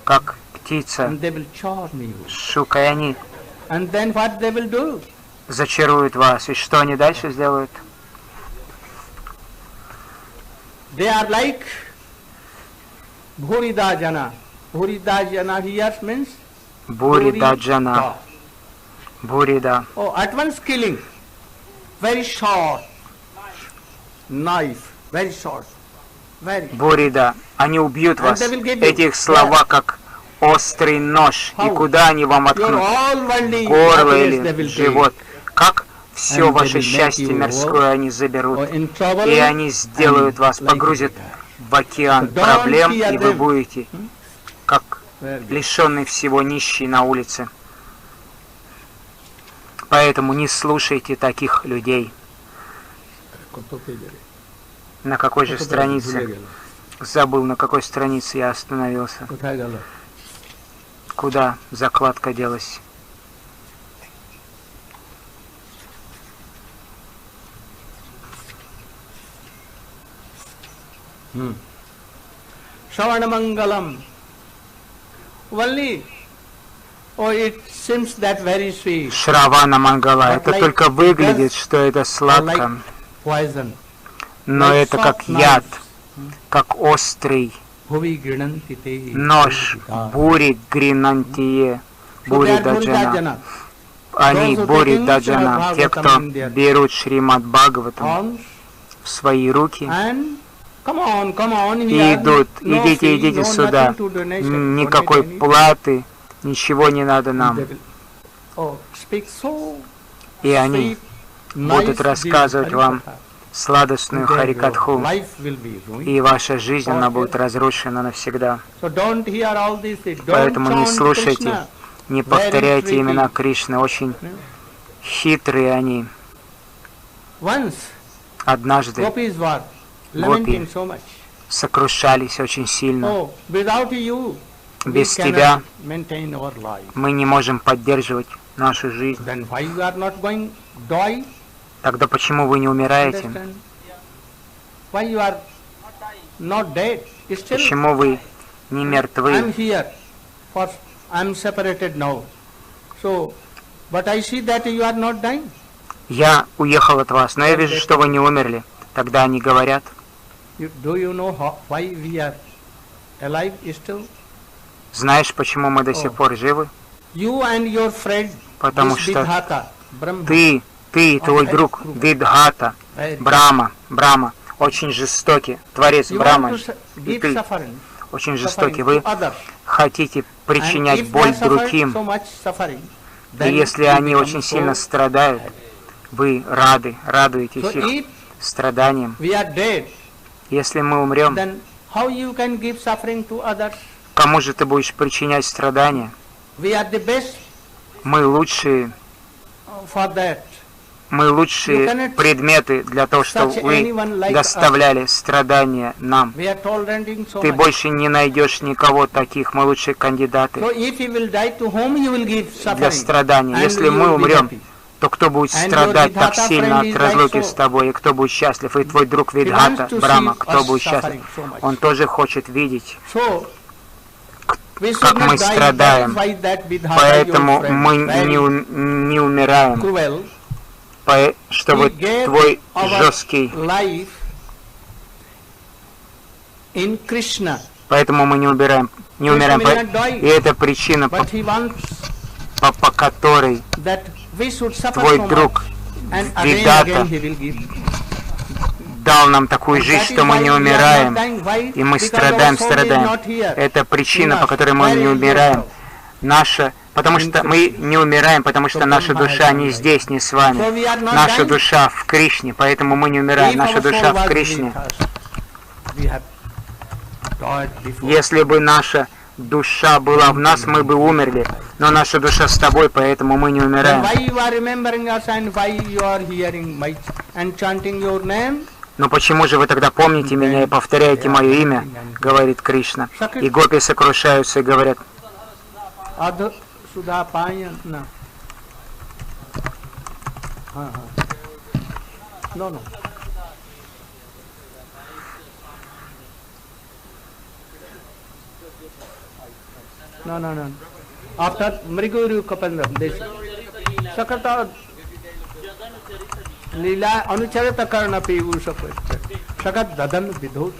как птица, and they will charm you. шука, и они And then what they will do? зачаруют вас. И что они дальше сделают? They are like Bhurida Jana. Bhurida Jana here means Бурида Джана, Бурида. Oh, at once killing. Very short. Knife. Very short. Very. Бурида. Они убьют And вас. they will give you- Эти их слова как острый нож. И How? куда они вам Your откнут? all worldly Горло happiness they или will живот. Как все And they ваше will make счастье you мирское они take. заберут. Or in trouble. И они сделают and вас, like погрузят that. в океан So don't проблем, fear и вы them. будете как Very good. лишенный всего нищий на улице. Поэтому не слушайте таких людей. На какой же странице? Забыл, на какой странице я остановился. Куда закладка делась? Shravanamangalam. Only, oh, it seems that very sweet, Шравана Мангала. Это like только выглядит, что это or сладко, like poison. но like это как soft яд, knives. как острый Bhuvi grinanti te. нож. Бури Гринантие, So Бури they are Даджана. Bhuridajana. Они Those who Бури taking Даджана, Srimad те, кто Bhagavatam in their берут Шримад Бхагаватам Arms в свои руки and come on, и here. идут. No Идите, fee, идите no сюда. nothing to donation, Никакой donate any. платы, ничего не надо They нам. will, oh, speak so И они sweet, будут nice рассказывать this вам Harikatha. сладостную Then your Харикатху, life will be ruined. и ваша жизнь, она будет разрушена навсегда. So don't hear all this. Don't Поэтому не chant слушайте, Krishna. не повторяйте tricky. имена Кришны, очень хитрые они. Once Однажды gopis were Гопи lamenting so much. сокрушались очень сильно. Oh, without you, we Без cannot тебя maintain our life. мы не можем поддерживать нашу жизнь. Then why you are not going die? Тогда почему вы не умираете? Understand? Why you are not dead? Still, Почему вы не I'm мертвы? here. For I'm separated now. So, but I see that you are not dying. Я уехал от вас, но я вижу, что вы не умерли. Тогда они говорят, Do you know why we are alive still? знаешь, почему мы до сих пор живы? You and your friend, Потому this что Vidhata, Brahma, ты и твой друг Видхата, very- Брама, очень жестокий, творец you Брама, want to и give ты suffering, очень жестокий. suffering Вы to others. хотите And причинять if боль they suffer другим, so much suffering, и then если you они become очень so сильно страдают, вы радуетесь So их if страданиям. we are dead, Если мы умрем, then how you can give suffering to others? кому же ты будешь причинять страдания? We are the best Мы лучшие for that. Мы лучшие предметы для того, чтобы вы доставляли страдания нам. We are tolerating so Ты much. больше не найдешь никого таких, мы лучшие кандидаты So if you will die, to whom you will give для suffering? страдания. And Если you мы will be умрем, happy. то кто будет And страдать your так Vidhata сильно friend is от разлуки like с so. тобой, и кто будет счастлив, и твой друг He Видхата, wants to Брахма, see кто us будет счастлив, suffering so much. он тоже хочет видеть, So, we should как not мы die. страдаем. That is why that Vidhata, Поэтому your friend, мы very не умираем, cruel. чтобы He gave твой our жесткий. life in Krishna, Поэтому мы не умираем. Не умираем. will not die. И это причина, but he wants по которой that we should suffer твой so друг much. And again, Видата again he will give. дал нам такую жизнь, That is что мы why не we are умираем, not dying. Why? и мы Because страдаем, our soul is страдаем. not here. Это причина, We по must которой мы не bury умираем. yourself. Потому что мы не умираем, потому что наша душа не здесь, не с вами. So we are not Наша dying. душа в Кришне, поэтому мы не умираем. If Наша our душа soul в was Кришне. with us, we have died before. Если бы наша душа была в нас, мы бы умерли. Но наша душа с тобой, поэтому мы не Then умираем. why you are remembering us and why you are hearing my and chanting your name? Но почему же вы тогда помните меня и повторяете мое имя, говорит Кришна. И гопи сокрушаются и говорят, Adha Sudha Payana. No, no. No. After Mriguru Kapandam, this Sakata Lila Anucharata Karna Pivu Sakat Dadan Vidhu.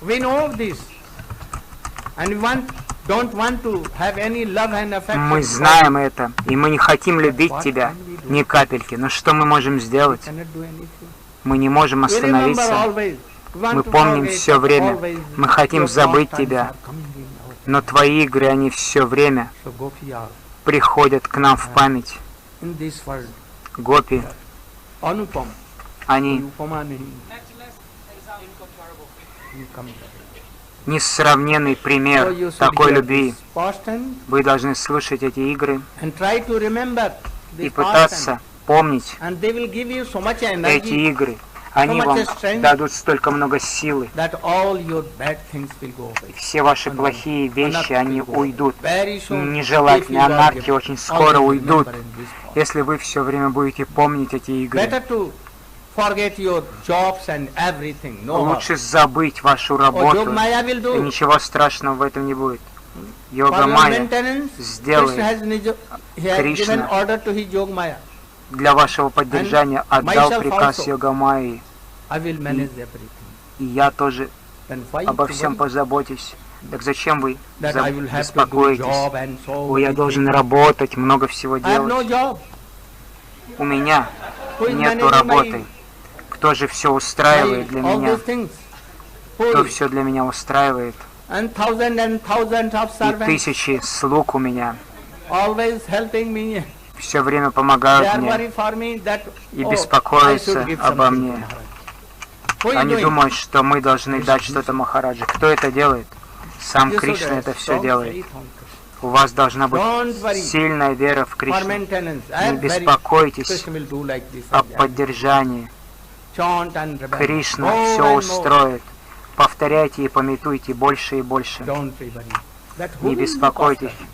We know this. And we don't want to have any love and affection. мы знаем это, и мы не хотим любить тебя ни капельки. Но что мы можем сделать? Cannot do anything. Мы не можем We remember остановиться. always. We want Мы to помним forget, все but время. always Мы хотим your забыть thoughts тебя. are coming in our- Но твои игры, они все время So Gopi are приходят к нам в память. in this world. Гопи, Anupam. они Anupama nahi. You come. несравненный So пример you should такой hear любви. this past tense Вы должны слышать эти игры and try to remember и this past пытаться помнить tense. And they will give you so much эти energy игры. Они вам дадут столько много силы. that all your bad things will go away. Все ваши плохие вещи, они уйдут. Very soon, if Нежелательные you are анархии given, очень скоро always уйдут, remember in this past. если вы все время будете помнить эти игры. Better to forget your jobs and everything. No harm. Лучше забыть вашу Oh, работу. Yogmaya will И do. ничего страшного в этом не будет. For Йога your Майя maintenance, сделает. Krishna has he has Krishna given order to his Yogmaya. для вашего поддержания отдал myself приказ also. Йога Майи. I will manage everything. И я тоже Then why обо to всем worry позаботюсь. Так зачем вы that I will have to do беспокоитесь? job and so Ой, я many должен things. работать, много всего I have no делать. job. У меня Who is нету managing работы. Кто же все устраивает для all меня? these things? Who Кто is? все для меня устраивает? And thousands of И servants тысячи слуг у меня always helping me. все время They помогают are мне worried for me that и oh, I беспокоятся should give обо something мне. to Maharaj. Who is Они doing? думают, что мы должны дать что-то Махараджи. Кто это делает? Сам You should Кришна это rest. все Don't делает. worry, don't worry. У вас должна быть Don't worry. сильная вера в For Кришну. maintenance, Не and very беспокойтесь Krishna will do like this. о and that. поддержании. Chant and remember. Кришна More все and more. устроит. Повторяйте и пометуйте больше и больше. Don't be worried. That who Не will look беспокойтесь. after?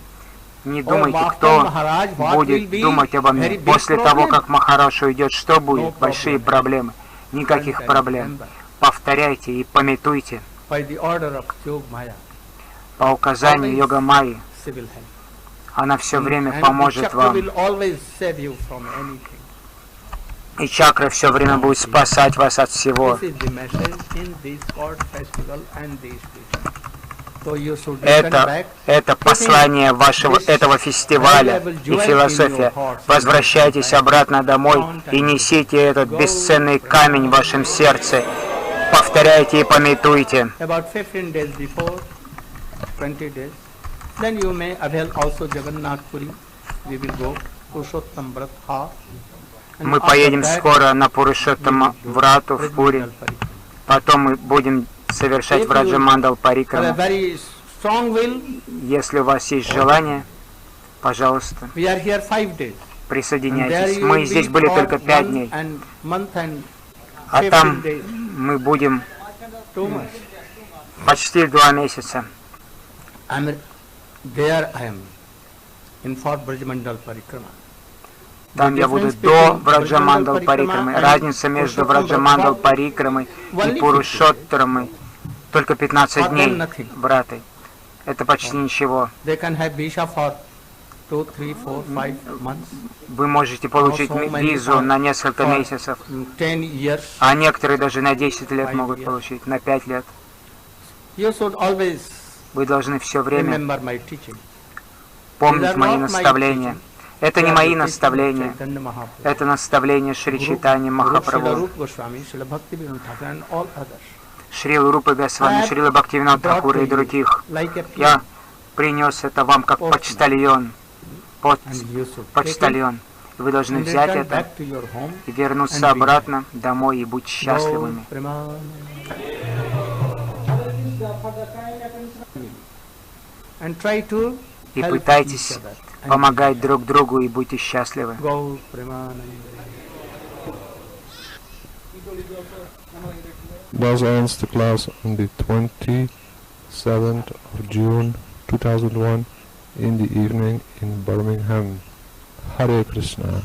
Не Oh, думайте, after кто Maharaj, what will будет be думать обо very мне. big После того, problem? как Махараш уйдет, что будет? No Большие problem. проблемы. Никаких And проблем. remember, Повторяйте и пометуйте. by the order of Yogmaya, По указанию Always Йога Майи. she will help. Она все время And поможет the chakra вам. will always save you from anything. И чакра все время будет спасать вас от всего. This is the message in this God festival and this teaching. So you should return back. Это послание этого фестиваля и философия. Возвращайтесь обратно домой и несите этот бесценный камень в вашем сердце. Повторяйте и пометуйте. About 15 days before, 20 days, then you may avail also Jagannath Puri. We will go Purushottam Vratha. And Мы after поедем that, скоро на Пурушоттама Врату в Пури. Rajmandal Parikram. Потом мы будем совершать If в Раджамандал Have a Парикраму. very strong will. Если у вас есть желание, пожалуйста. We are here 5 days. And there присоединяйтесь. you Мы will здесь be были for только 5 1 дней, and month and а 15 там days. мы будем Too much. почти 2 месяца. There I am in Fort Bridgemandal Parikrama. Там я буду до Враджамандал Парикрамы. Разница между Враджамандал Парикрамой и Пурушоттарамой только 15 дней, браты. Это почти ничего. They can have visa for 2, 3, 4, 5 months, Вы можете получить визу на несколько месяцев, 10 years. а некоторые даже на 10 лет могут получить, на 5 лет. You should always Вы должны все время remember my teaching. помнить мои наставления. Это не мои наставления, это наставления Шри Чайтаньи Махапрабху, Шрилы Рупы Госвами, Шрилы Бхактивинода Тхакура и других. Я принес это вам как почтальон. Почтальон. И вы должны взять это и вернуться обратно домой и быть счастливыми. И пытайтесь помогать друг другу и будьте счастливы. Thus ends the class on the 27th of June 2001 in the evening in Birmingham. Hare Krishna.